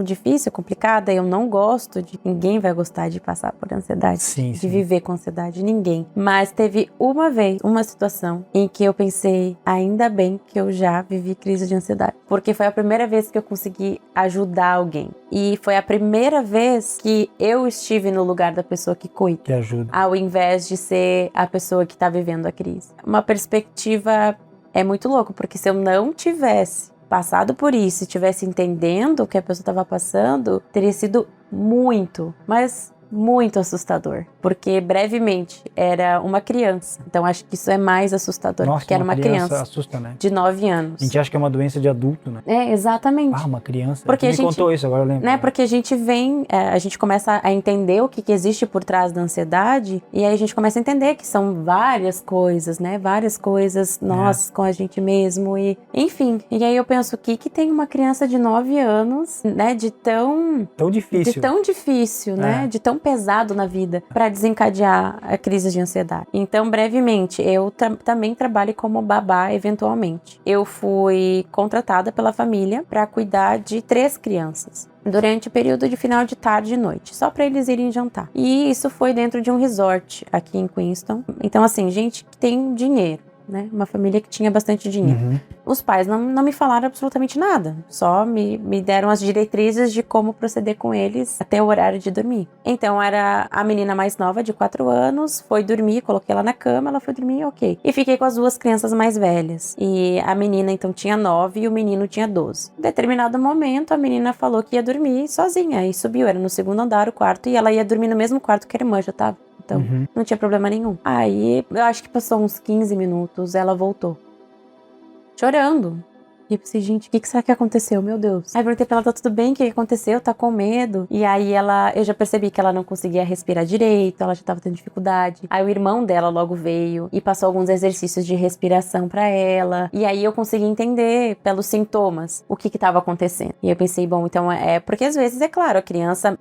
difícil, complicada, eu não gosto ninguém vai gostar de passar por ansiedade, de viver com ansiedade, ninguém. Mas teve uma situação em que eu pensei, ainda bem que eu já vivi crise de ansiedade, porque foi a primeira vez que eu consegui ajudar alguém. E foi a primeira vez que eu estive no lugar da pessoa que cuida, que ajuda, ao invés de ser a pessoa que tá vivendo a crise. Uma perspectiva muito louco, porque se eu não tivesse passado por isso e estivesse entendendo o que a pessoa estava passando, teria sido muito, mas muito assustador, porque brevemente era uma criança, então acho que isso é mais assustador. Nossa, porque era uma criança assusta, né? De 9 anos. A gente acha que é uma doença de adulto, né? Exatamente. Uma criança. Porque a gente contou isso, agora eu lembro. Né? Porque a gente a gente começa a entender o que existe por trás da ansiedade e aí a gente começa a entender que são várias coisas, né? Várias coisas nós com a gente mesmo e enfim. E aí eu penso, o que tem uma criança de 9 anos, né? De tão difícil, né? De tão pesado na vida para desencadear a crise de ansiedade. Então, brevemente, eu também trabalho como babá eventualmente. Eu fui contratada pela família para cuidar de 3 crianças durante o período de final de tarde e noite, só para eles irem jantar. E isso foi dentro de um resort aqui em Queenstown. Então, assim, gente que tem dinheiro, né? Uma família que tinha bastante dinheiro. Os pais não me falaram absolutamente nada, só me deram as diretrizes de como proceder com eles até o horário de dormir. Então era a menina mais nova, de 4 anos, foi dormir, coloquei ela na cama, ela foi dormir, ok. E fiquei com as 2 crianças mais velhas. E a menina então tinha 9 e o menino tinha 12. Em determinado momento, a menina falou que ia dormir sozinha e subiu, era no segundo andar o quarto, e ela ia dormir no mesmo quarto que a irmã já tava. Então, não tinha problema nenhum. Aí, eu acho que passou uns 15 minutos, ela voltou. Chorando. E eu pensei, gente, o que será que aconteceu? Meu Deus. Aí eu perguntei pra ela, tá tudo bem? O que aconteceu? Tá com medo? E aí eu já percebi que ela não conseguia respirar direito, ela já tava tendo dificuldade. Aí o irmão dela logo veio e passou alguns exercícios de respiração pra ela. E aí eu consegui entender pelos sintomas o que tava acontecendo. E eu pensei, bom, então porque às vezes, é claro,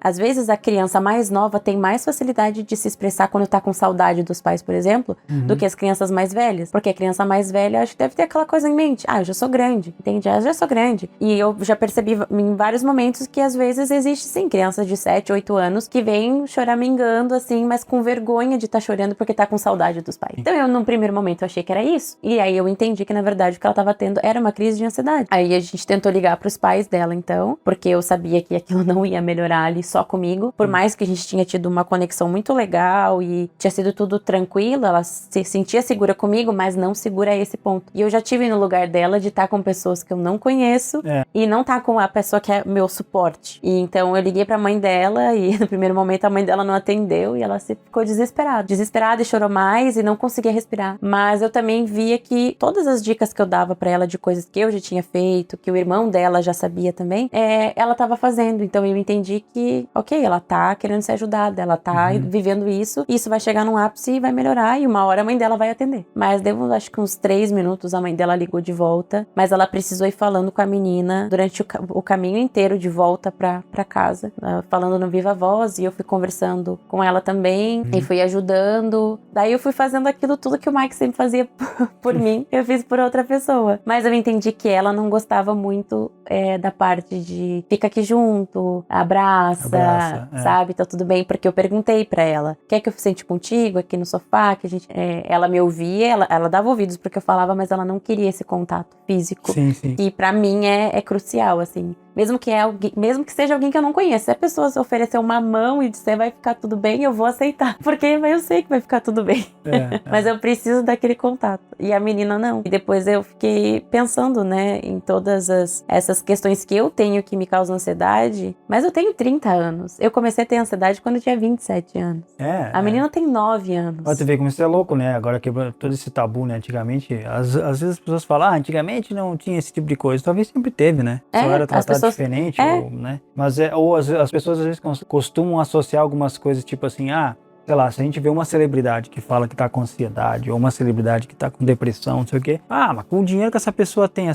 às vezes a criança mais nova tem mais facilidade de se expressar quando tá com saudade dos pais, por exemplo, do que as crianças mais velhas. Porque a criança mais velha, acho que deve ter aquela coisa em mente. Eu já sou grande. Entende? Eu já sou grande. E eu já percebi em vários momentos que às vezes existe sim crianças de 7, 8 anos que vêm choramingando assim, mas com vergonha de estar chorando porque tá com saudade dos pais. Então eu, num primeiro momento, achei que era isso. E aí eu entendi que na verdade o que ela tava tendo era uma crise de ansiedade. Aí a gente tentou ligar pros pais dela então, porque eu sabia que aquilo não ia melhorar ali só comigo. Por mais que a gente tinha tido uma conexão muito legal e tinha sido tudo tranquilo, ela se sentia segura comigo, mas não segura a esse ponto. E eu já tive no lugar dela de estar com pessoas que eu não conheço e não tá com a pessoa que é meu suporte. E então eu liguei pra mãe dela e no primeiro momento a mãe dela não atendeu e ela ficou desesperada e chorou mais e não conseguia respirar. Mas eu também via que todas as dicas que eu dava pra ela de coisas que eu já tinha feito, que o irmão dela já sabia também, ela tava fazendo. Então eu entendi que, ok, ela tá querendo ser ajudada, ela tá vivendo isso vai chegar num ápice e vai melhorar e uma hora a mãe dela vai atender. Mas deu acho que uns 3 minutos a mãe dela ligou de volta, mas ela precisou ir falando com a menina durante o caminho inteiro de volta pra casa, falando no viva voz, e eu fui conversando com ela também, e fui ajudando. Daí eu fui fazendo aquilo tudo que o Mike sempre fazia por mim, eu fiz por outra pessoa. Mas eu entendi que ela não gostava muito da parte de fica aqui junto, abraça, sabe? Tá tudo bem, porque eu perguntei pra ela, quer que eu sente contigo aqui no sofá, que a gente... ela me ouvia, ela dava ouvidos porque eu falava, mas ela não queria esse contato físico. Sim, sim. E pra mim é crucial, assim. Mesmo que seja alguém que eu não conheço. Se a pessoa oferecer uma mão e disser vai ficar tudo bem, eu vou aceitar. Porque eu sei que vai ficar tudo bem. Mas eu preciso daquele contato. E a menina não. E depois eu fiquei pensando, né, em todas essas questões que eu tenho que me causam ansiedade. Mas eu tenho 30 anos. Eu comecei a ter ansiedade quando eu tinha 27 anos. A menina tem 9 anos. Pode ver como isso é louco, né? Agora quebrando todo esse tabu, né? Antigamente, às vezes as pessoas falam, antigamente não tinha esse tipo de coisa. Talvez sempre teve, né? Só era tratado diferente, ou, né? Mas ou as pessoas às vezes costumam associar algumas coisas, tipo assim, sei lá, se a gente vê uma celebridade que fala que tá com ansiedade, ou uma celebridade que tá com depressão, não sei o quê, mas com o dinheiro que essa pessoa tem,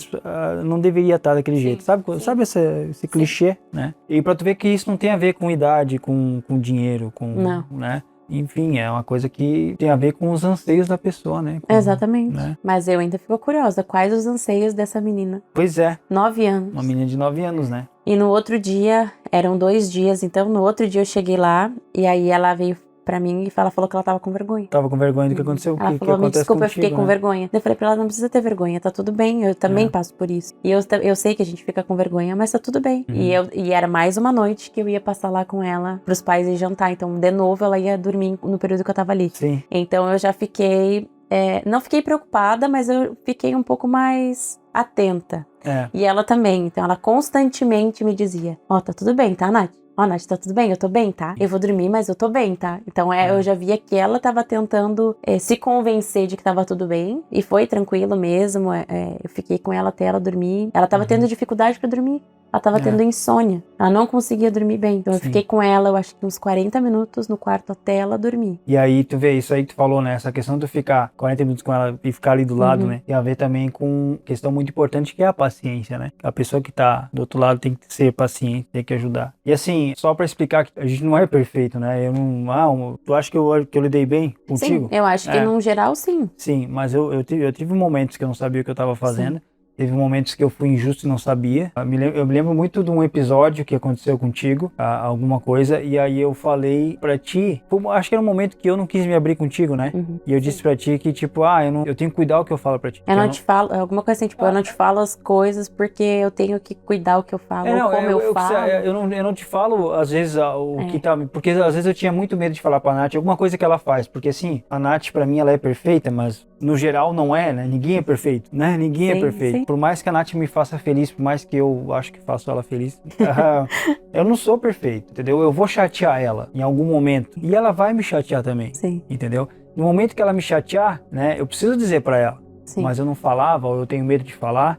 não deveria estar daquele jeito, sabe? Sabe esse clichê, né? E pra tu ver que isso não tem a ver com idade, com dinheiro, não. Né? Enfim, é uma coisa que tem a ver com os anseios da pessoa, né? Exatamente. Né? Mas eu ainda fico curiosa. Quais os anseios dessa menina? Pois é. 9 anos. Uma menina de 9 anos, né? E no outro dia, eram 2 dias, então no outro dia eu cheguei lá, e aí ela veio pra mim e ela falou que ela tava com vergonha. Tava com vergonha do que aconteceu? Ela falou, me desculpa, eu fiquei com vergonha. Eu falei pra ela, não precisa ter vergonha, tá tudo bem, eu também passo por isso. E eu sei que a gente fica com vergonha, mas tá tudo bem. E era mais uma noite que eu ia passar lá com ela, pros pais ir jantar. Então, de novo, ela ia dormir no período que eu tava ali. Sim. Então, eu já fiquei... não fiquei preocupada, mas eu fiquei um pouco mais atenta. E ela também. Então, ela constantemente me dizia, tá tudo bem, tá, Nath? Nath, tá tudo bem? Eu tô bem, tá? Eu vou dormir, mas eu tô bem, tá? Então, eu já via que ela tava tentando se convencer de que tava tudo bem. E foi tranquilo mesmo. Eu fiquei com ela até ela dormir. Ela tava tendo dificuldade pra dormir. Ela tava tendo insônia. Ela não conseguia dormir bem. Então, eu fiquei com ela, eu acho que uns 40 minutos no quarto até ela dormir. E aí, tu vê, isso aí que tu falou, né? Essa questão de tu ficar 40 minutos com ela e ficar ali do lado, né? Tem a ver também com questão muito importante que é a paciência, né? A pessoa que tá do outro lado tem que ser paciente, tem que ajudar. E assim, só pra explicar que a gente não é perfeito, né? Eu não... tu acha que eu lidei bem contigo? Sim, eu acho que no geral, sim. Sim, mas eu tive momentos que eu não sabia o que eu tava fazendo. Sim. Teve momentos que eu fui injusto e não sabia. Eu me lembro muito de um episódio que aconteceu contigo, alguma coisa, e aí eu falei pra ti, acho que era um momento que eu não quis me abrir contigo, né? E eu disse pra ti que, tipo, eu tenho que cuidar o que eu falo pra ti. Eu não te falo, alguma coisa assim, tipo, eu não te falo as coisas porque eu tenho que cuidar o que eu falo, ou como eu falo. Eu não te falo, às vezes, o que tá... Porque às vezes eu tinha muito medo de falar pra Nath alguma coisa que ela faz, porque assim, a Nath pra mim ela é perfeita, mas no geral não é, né? Ninguém é perfeito, né? Ninguém é perfeito. Sim. Por mais que a Nath me faça feliz, por mais que eu acho que faço ela feliz, eu não sou perfeito, entendeu? Eu vou chatear ela em algum momento e ela vai me chatear também, entendeu? No momento que ela me chatear, né, eu preciso dizer pra ela, mas eu não falava, ou eu tenho medo de falar,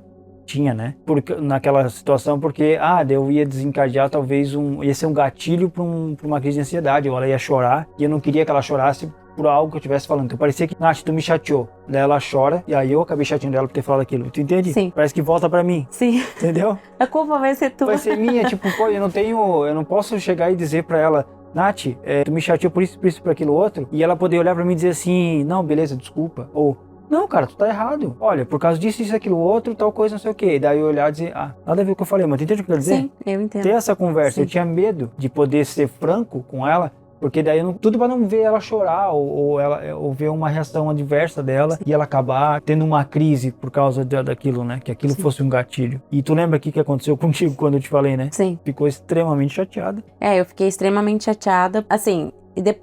porque, naquela situação, porque, eu ia desencadear talvez ia ser um gatilho pra uma crise de ansiedade, ou ela ia chorar e eu não queria que ela chorasse por algo que eu estivesse falando. Então parecia que, Nath, tu me chateou. Daí ela chora, e aí eu acabei chateando ela por ter falado aquilo. Tu entende? Sim. Parece que volta pra mim. Sim. Entendeu? A culpa vai ser tua. Vai ser minha, tipo, eu não posso chegar e dizer pra ela, Nath, tu me chateou por isso, por aquilo outro, e ela poder olhar pra mim e dizer assim, não, beleza, desculpa. Ou, não, cara, tu tá errado. Olha, por causa disso, isso, aquilo, outro, tal coisa, não sei o quê. E daí eu olhar e dizer, nada a ver com o que eu falei, mas tu entende o que eu quero dizer? Sim, eu entendo. Ter essa conversa, eu tinha medo de poder ser franco com ela, porque daí tudo para não ver ela chorar ou ver uma reação adversa dela e ela acabar tendo uma crise por causa daquilo, né? Que aquilo fosse um gatilho. E tu lembra o que aconteceu contigo quando eu te falei, né? Sim. Ficou extremamente chateada. Eu fiquei extremamente chateada. Assim,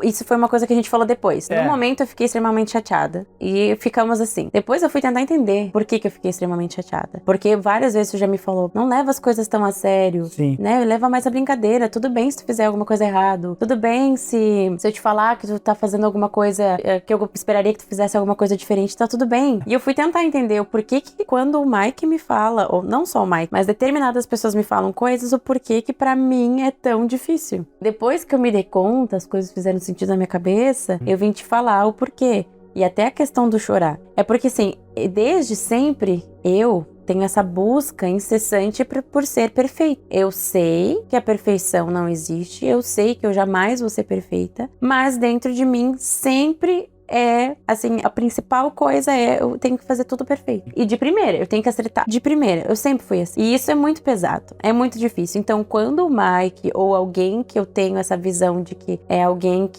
isso foi uma coisa que a gente falou depois. No momento eu fiquei extremamente chateada. E ficamos assim. Depois eu fui tentar entender por que eu fiquei extremamente chateada. Porque várias vezes você já me falou, não leva as coisas tão a sério. Sim. Né? Leva mais a brincadeira. Tudo bem se tu fizer alguma coisa errado. Tudo bem se eu te falar que tu tá fazendo alguma coisa que eu esperaria que tu fizesse alguma coisa diferente, tá tudo bem. E eu fui tentar entender o porquê que quando o Mike me fala, ou não só o Mike, mas determinadas pessoas me falam coisas, o porquê que pra mim é tão difícil. Depois que eu me dei conta, as coisas fizeram sentido na minha cabeça, eu vim te falar o porquê. E até a questão do chorar. É porque, assim, desde sempre, eu tenho essa busca incessante por ser perfeito. Eu sei que a perfeição não existe, eu sei que eu jamais vou ser perfeita, mas dentro de mim sempre assim, a principal coisa eu tenho que fazer tudo perfeito. E de primeira, eu tenho que acertar de primeira. Eu sempre fui assim. E isso é muito pesado, é muito difícil. Então, quando o Mike ou alguém que eu tenho essa visão de que é alguém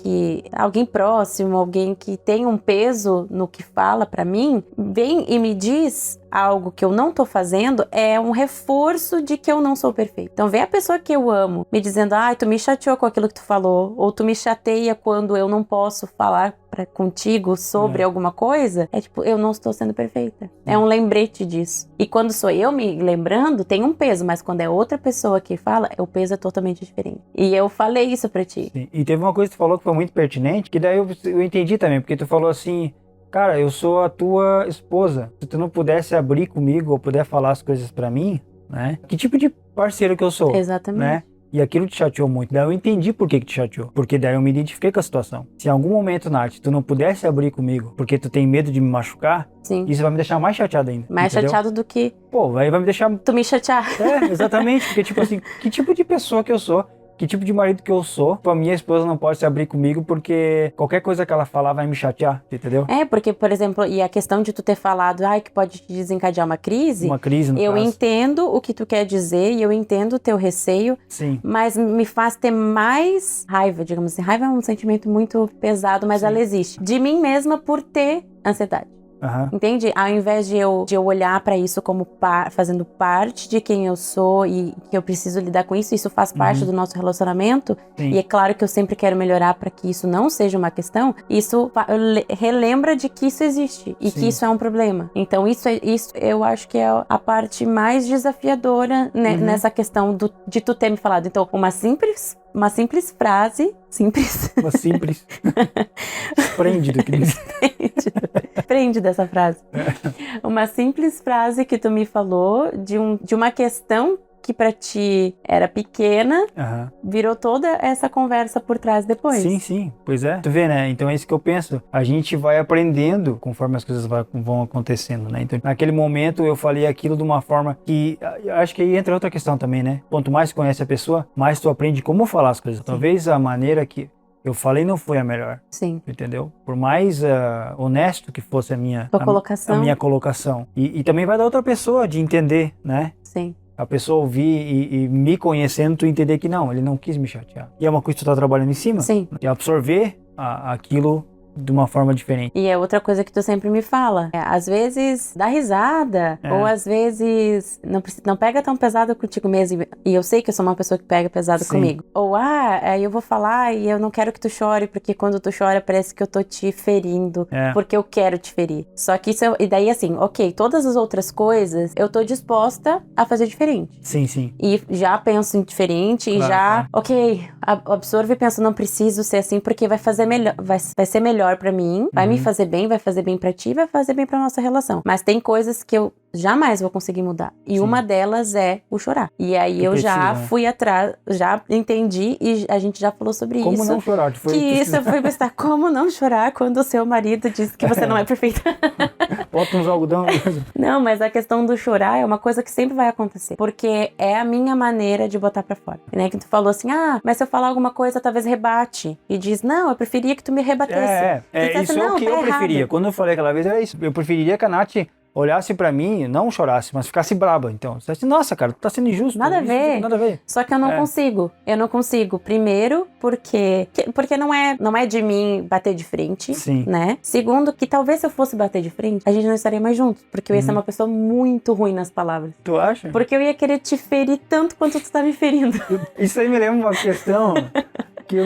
próximo, alguém que tem um peso no que fala pra mim, vem e me diz algo que eu não tô fazendo, é um reforço de que eu não sou perfeita. Então, vem a pessoa que eu amo me dizendo, tu me chateou com aquilo que tu falou, ou tu me chateia quando eu não posso falar contigo sobre alguma coisa, tipo, eu não estou sendo perfeita. É um lembrete disso. E quando sou eu me lembrando, tem um peso, mas quando é outra pessoa que fala, o peso é totalmente diferente. E eu falei isso pra ti. Sim. E teve uma coisa que tu falou que foi muito pertinente, que daí eu entendi também, porque tu falou assim, cara, eu sou a tua esposa. Se tu não pudesse abrir comigo ou puder falar as coisas pra mim, né? Que tipo de parceiro que eu sou? Exatamente. Né? E aquilo te chateou muito. Daí eu entendi por que te chateou. Porque daí eu me identifiquei com a situação. Se em algum momento, Nath, tu não pudesse abrir comigo porque tu tem medo de me machucar, sim, isso vai me deixar mais chateado ainda. Mais entendeu? Chateado do que... Pô, aí vai me deixar... Tu me chatear. Exatamente. Porque tipo assim, que tipo de pessoa que eu sou? Que tipo de marido que eu sou? A minha esposa não pode se abrir comigo porque qualquer coisa que ela falar vai me chatear, entendeu? Porque, por exemplo, e a questão de tu ter falado, que pode te desencadear uma crise. Uma crise, no eu caso. entendo o que tu quer dizer e eu entendo o teu receio. Sim. Mas me faz ter mais raiva, digamos assim. Raiva é um sentimento muito pesado, mas ela existe. De mim mesma por ter ansiedade. Uhum. Entende? Ao invés de eu olhar pra isso como fazendo parte de quem eu sou e que eu preciso lidar com isso faz parte do nosso relacionamento. Sim. E é claro que eu sempre quero melhorar pra que isso não seja uma questão. Isso relembra de que isso existe e que isso é um problema. Então isso eu acho que é a parte mais desafiadora, né, nessa questão de tu ter me falado. Então, uma simples frase. Uma simples. Esplêndido que diz. Prende dessa frase. Uma simples frase que tu me falou de uma questão que pra ti era pequena, virou toda essa conversa por trás depois. Sim, pois é. Tu vê, né? Então é isso que eu penso. A gente vai aprendendo conforme as coisas vão acontecendo, né? Então, naquele momento eu falei aquilo de uma forma que, acho que aí entra outra questão também, né? Quanto mais tu conhece a pessoa, mais tu aprende como falar as coisas. Sim. Talvez a maneira que eu falei não foi a melhor. Sim. Entendeu? Por mais honesto que fosse a minha colocação. E também vai da outra pessoa de entender, né? Sim. A pessoa ouvir e me conhecendo, tu entender que não, ele não quis me chatear. E é uma coisa que tu tá trabalhando em cima. Sim. E absorver aquilo de uma forma diferente. E é outra coisa que tu sempre me fala. Às vezes dá risada, ou às vezes não pega tão pesado contigo mesmo. E eu sei que eu sou uma pessoa que pega pesado comigo. Ou, eu vou falar e eu não quero que tu chore, porque quando tu chora parece que eu tô te ferindo, porque eu quero te ferir. Só que isso e daí assim, ok, todas as outras coisas eu tô disposta a fazer diferente. Sim. E já penso em diferente e já, ok, absorvo e penso, não preciso ser assim, porque vai fazer melhor, vai ser melhor pra mim, vai me fazer bem pra ti, vai fazer bem pra nossa relação. Mas tem coisas que eu jamais vou conseguir mudar. E uma delas é o chorar. E aí eu já fui atrás, já entendi e a gente já falou sobre isso. Como não chorar? Isso eu fui pensar, como não chorar quando o seu marido diz que você não é perfeita? Bota uns algodão. Não, mas a questão do chorar é uma coisa que sempre vai acontecer. Porque é a minha maneira de botar pra fora. Né? Que tu falou assim, mas se eu falar alguma coisa, talvez rebate. E diz, não, eu preferia que tu me rebatesse. Isso é o que eu preferia. Quando eu falei aquela vez, era isso. Eu preferiria que a Nath olhasse pra mim, não chorasse, mas ficasse braba. Então, você disse, nossa, cara, tu tá sendo injusto. Nada a ver. Só que eu não consigo. Eu não consigo. Primeiro, porque não é de mim bater de frente, né? Segundo, que talvez se eu fosse bater de frente, a gente não estaria mais juntos. Porque eu ia ser uma pessoa muito ruim nas palavras. Tu acha? Porque eu ia querer te ferir tanto quanto tu tá me ferindo. Isso aí me lembra uma questão que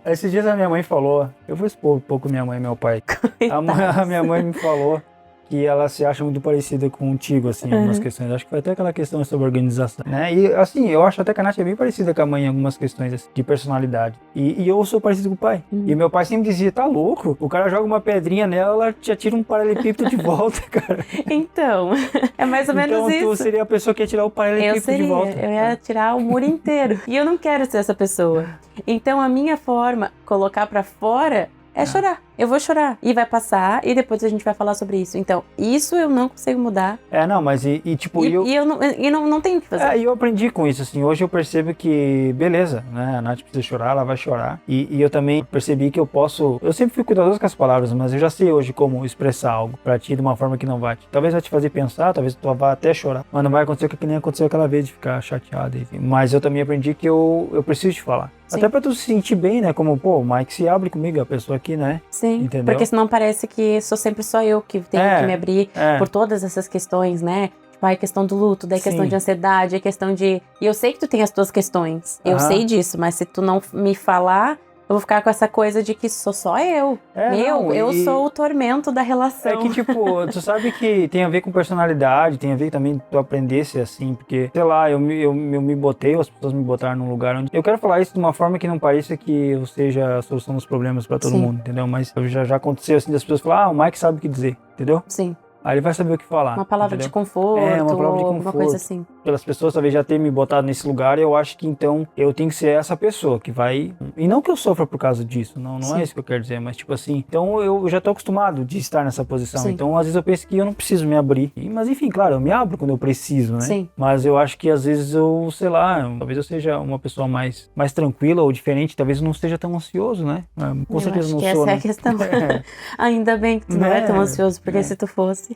esses dias a minha mãe falou, eu vou expor um pouco minha mãe e meu pai. A minha mãe me falou que ela se acha muito parecida contigo, assim, em algumas questões. Acho que foi até aquela questão sobre organização, né? E, assim, eu acho até que a Nath é bem parecida com a mãe em algumas questões assim, de personalidade. E eu sou parecido com o pai. E meu pai sempre dizia, tá louco? O cara joga uma pedrinha nela, ela te atira um paralelepípedo de volta, cara. Então, é mais ou menos isso. Então, tu seria a pessoa que ia tirar o paralelepípedo de volta. Eu ia tirar o muro inteiro. E eu não quero ser essa pessoa. Então, a minha forma, colocar pra fora, é chorar. eu vou chorar. E vai passar, e depois a gente vai falar sobre isso. Então, isso eu não consigo mudar. Não, mas tipo... E eu não tenho o que fazer. E eu aprendi com isso, assim. Hoje eu percebo que, beleza, né? A Nath precisa chorar, ela vai chorar. E eu também percebi que eu posso... Eu sempre fui cuidadoso com as palavras, mas eu já sei hoje como expressar algo pra ti de uma forma que não vai. Talvez vai te fazer pensar, talvez tu vá até chorar. Mas não vai acontecer o que nem aconteceu aquela vez de ficar chateado, enfim. Mas eu também aprendi que eu preciso te falar. Sim. Até pra tu se sentir bem, né? Como, pô, o Mike se abre comigo, a pessoa aqui, né? Sim, entendeu? Porque senão parece que sempre só eu que tenho que me abrir por todas essas questões, né? Tipo, a questão do luto, daí questão de ansiedade, a questão de... E eu sei que tu tem as tuas questões, eu sei disso, mas se tu não me falar... Eu vou ficar com essa coisa de que sou só eu. Eu sou o tormento da relação. É que, tipo, tu sabe que tem a ver com personalidade, tem a ver também tu aprender a ser assim, porque, sei lá, eu me botei, as pessoas me botaram num lugar onde... Eu quero falar isso de uma forma que não pareça que eu seja a solução dos problemas pra todo mundo, entendeu? Mas já aconteceu assim, das pessoas falarem, o Mike sabe o que dizer, entendeu? Sim. Aí ele vai saber o que falar. Uma palavra de conforto, uma palavra de conforto, alguma coisa assim. Pelas pessoas talvez já terem me botado nesse lugar, eu acho que então eu tenho que ser essa pessoa que vai... E não que eu sofra por causa disso, não é isso que eu quero dizer, mas tipo assim, então eu já tô acostumado de estar nessa posição, então às vezes eu penso que eu não preciso me abrir. Mas enfim, claro, eu me abro quando eu preciso, né? Sim. Mas eu acho que às vezes eu, sei lá, talvez eu seja uma pessoa mais tranquila ou diferente, talvez eu não seja tão ansioso, né? Com certeza não sou, essa né? é a questão. Ainda bem que tu não é tão ansioso, porque se tu fosse...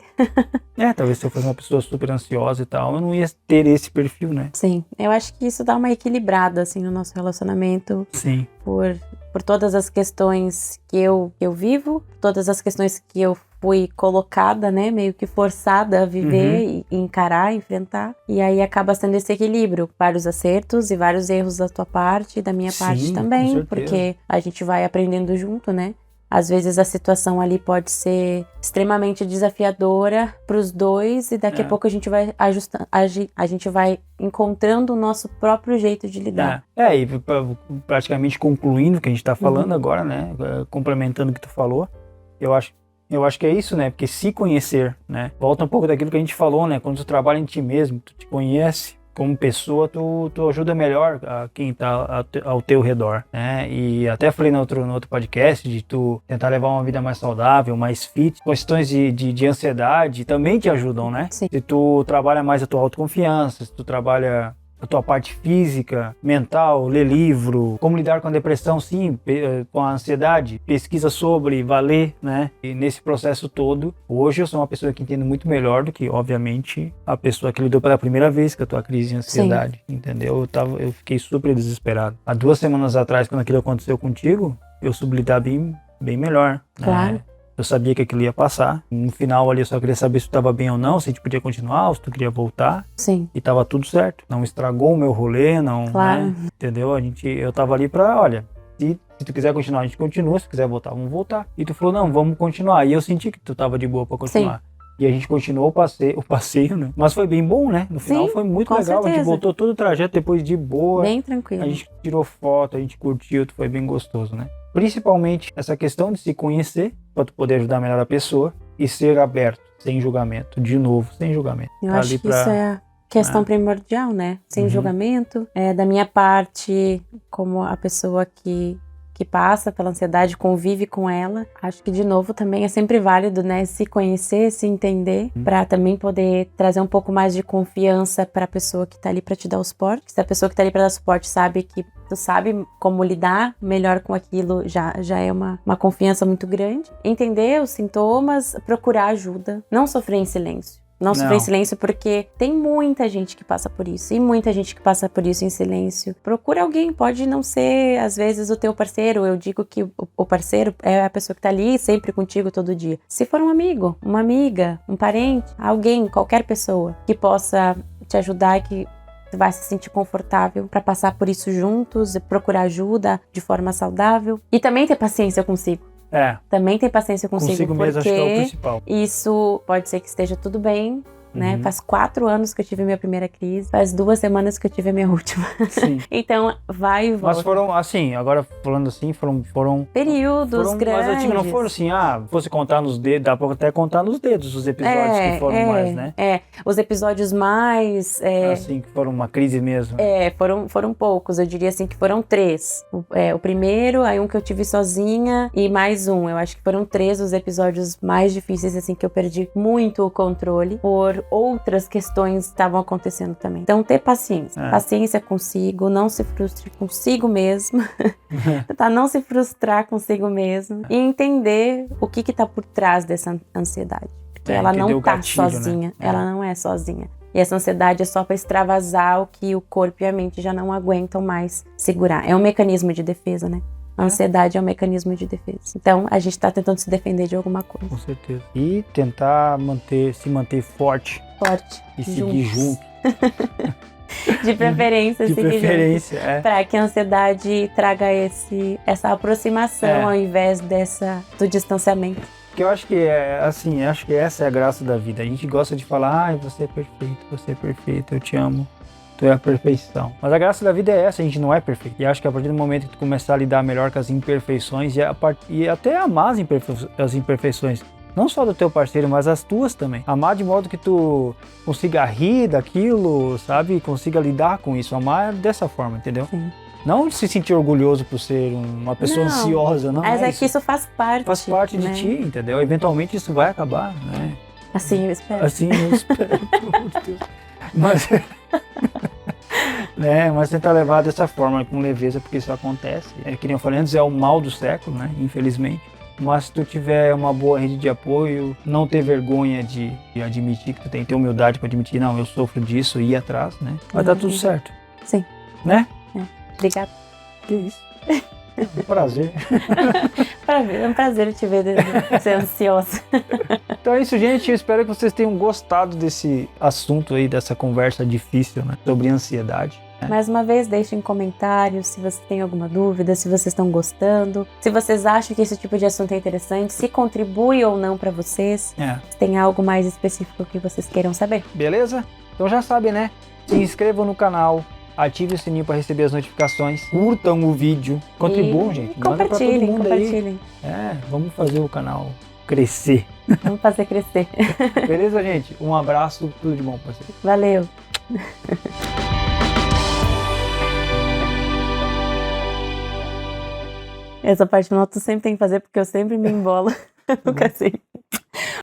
Talvez se eu fosse uma pessoa super ansiosa e tal, eu não ia ter esse perfil, né? Sim, eu acho que isso dá uma equilibrada, assim, no nosso relacionamento. Sim. Por todas as questões que eu vivo, todas as questões que eu fui colocada, né, meio que forçada a viver e encarar, enfrentar. E aí acaba sendo esse equilíbrio, vários acertos e vários erros da tua parte e da minha parte também, porque a gente vai aprendendo junto, né? Às vezes a situação ali pode ser extremamente desafiadora para os dois e daqui a pouco a gente vai ajustando, a gente vai encontrando o nosso próprio jeito de lidar. E praticamente concluindo o que a gente está falando agora, né, complementando o que tu falou, eu acho que é isso, né, porque se conhecer, né, volta um pouco daquilo que a gente falou, né, quando tu trabalha em ti mesmo, tu te conhece como pessoa, tu ajuda melhor a quem tá ao teu redor, né? E até falei no outro podcast de tu tentar levar uma vida mais saudável, mais fit. Questões de ansiedade também te ajudam, né? Sim. Se tu trabalha mais a tua autoconfiança, se tu trabalha a tua parte física, mental, ler livro, como lidar com a depressão, sim, com a ansiedade, pesquisa sobre, valer, né? E nesse processo todo, hoje eu sou uma pessoa que entendo muito melhor do que, obviamente, a pessoa que lidou pela primeira vez com a tua crise de ansiedade, entendeu? Eu fiquei super desesperado. Há 2 semanas atrás, quando aquilo aconteceu contigo, eu soube lidar bem melhor. Claro. Né? Eu sabia que aquilo ia passar. No final ali eu só queria saber se tu estava bem ou não, se a gente podia continuar, ou se tu queria voltar. Sim. E tava tudo certo. Não estragou o meu rolê, não. Claro. Né? Entendeu? Eu tava ali pra, olha, se tu quiser continuar, a gente continua. Se quiser voltar, vamos voltar. E tu falou, não, vamos continuar. E eu senti que tu tava de boa pra continuar. Sim. E a gente continuou o passeio, né? Mas foi bem bom, né? No final foi muito legal. Certeza. A gente voltou todo o trajeto depois de boa. Bem tranquilo. A gente tirou foto, a gente curtiu, foi bem gostoso, né? Principalmente essa questão de se conhecer, para tu poder ajudar melhor a pessoa e ser aberto, sem julgamento, de novo, sem julgamento. Eu acho que isso é a questão primordial, né? Sem julgamento. Da minha parte, como a pessoa que passa pela ansiedade, convive com ela. Acho que, de novo, também é sempre válido, né? Se conhecer, se entender, para também poder trazer um pouco mais de confiança para a pessoa que tá ali para te dar o suporte. Se a pessoa que tá ali para dar suporte sabe que tu sabe como lidar melhor com aquilo, já é uma confiança muito grande. Entender os sintomas, procurar ajuda, não sofrer em silêncio. Não sofrer em silêncio, porque tem muita gente que passa por isso. E muita gente que passa por isso em silêncio. Procura alguém, pode não ser, às vezes, o teu parceiro. Eu digo que o parceiro é a pessoa que tá ali sempre contigo todo dia. Se for um amigo, uma amiga, um parente, alguém, qualquer pessoa que possa te ajudar e que tu vai se sentir confortável para passar por isso juntos e procurar ajuda de forma saudável. E também ter paciência consigo. Também ter paciência consigo mesmo, porque acho que é o principal. Isso pode ser que esteja tudo bem, né? Faz 4 anos que eu tive minha primeira crise, faz 2 semanas que eu tive a minha última. Sim. Então, vai e volta. Mas foram, assim, agora falando assim, foram períodos grandes. Mas assim, não foram assim, fosse contar nos dedos, dá pra até contar nos dedos os episódios que foram mais, né? Os episódios mais... assim, que foram uma crise mesmo. Foram poucos, eu diria assim que foram 3. O primeiro, aí um que eu tive sozinha e mais um. Eu acho que foram 3 os episódios mais difíceis, assim, que eu perdi muito o controle por outras questões que estavam acontecendo também. Então, ter paciência. Paciência consigo, não se frustre consigo mesmo. Tá? Não se frustrar consigo mesmo. E entender o que tá por trás dessa ansiedade. Porque ela não tá sozinha. Né? Ela não é sozinha. E essa ansiedade é só para extravasar o que o corpo e a mente já não aguentam mais segurar. É um mecanismo de defesa, né? A ansiedade é um mecanismo de defesa. Então, a gente tá tentando se defender de alguma coisa. Com certeza. E tentar se manter forte. E seguir junto. De preferência, seguir para que a ansiedade traga essa aproximação ao invés do distanciamento. Porque eu acho que essa é a graça da vida. A gente gosta de falar, você é perfeito, eu te amo, tu é a perfeição. Mas a graça da vida é essa, a gente não é perfeito. E acho que a partir do momento que tu começar a lidar melhor com as imperfeições e até amar as imperfeições, não só do teu parceiro, mas as tuas também. Amar de modo que tu consiga rir daquilo, sabe? Consiga lidar com isso. Amar dessa forma, entendeu? Sim. Não se sentir orgulhoso por ser uma pessoa ansiosa, não. Mas é que isso faz parte. Faz parte de ti, entendeu? Eventualmente isso vai acabar, né? Assim eu espero. Mas, mas tentar levar dessa forma, com leveza, porque isso acontece. Que nem eu falei antes, é o mal do século, né? Infelizmente. Mas se tu tiver uma boa rede de apoio, não ter vergonha de admitir que tu tem que ter humildade para admitir, não, eu sofro disso e ir atrás, né? Vai dar tudo certo. Sim. Né? Obrigada. Que isso. É um prazer. É um prazer te ver ser ansiosa. Então é isso, gente. Eu espero que vocês tenham gostado desse assunto aí, dessa conversa difícil, né? Sobre ansiedade. Mais uma vez, deixem comentários se você tem alguma dúvida, se vocês estão gostando, se vocês acham que esse tipo de assunto é interessante, se contribui ou não para vocês, se tem algo mais específico que vocês queiram saber. Beleza? Então já sabem, né? Se inscrevam no canal, ative o sininho para receber as notificações, curtam o vídeo, contribuam, gente. Manda pra todo mundo compartilhem. Aí. Vamos fazer o canal crescer. Vamos fazer crescer. Beleza, gente? Um abraço, tudo de bom pra vocês. Valeu. Essa parte não tu sempre tem que fazer porque eu sempre me embolo. Nunca sei.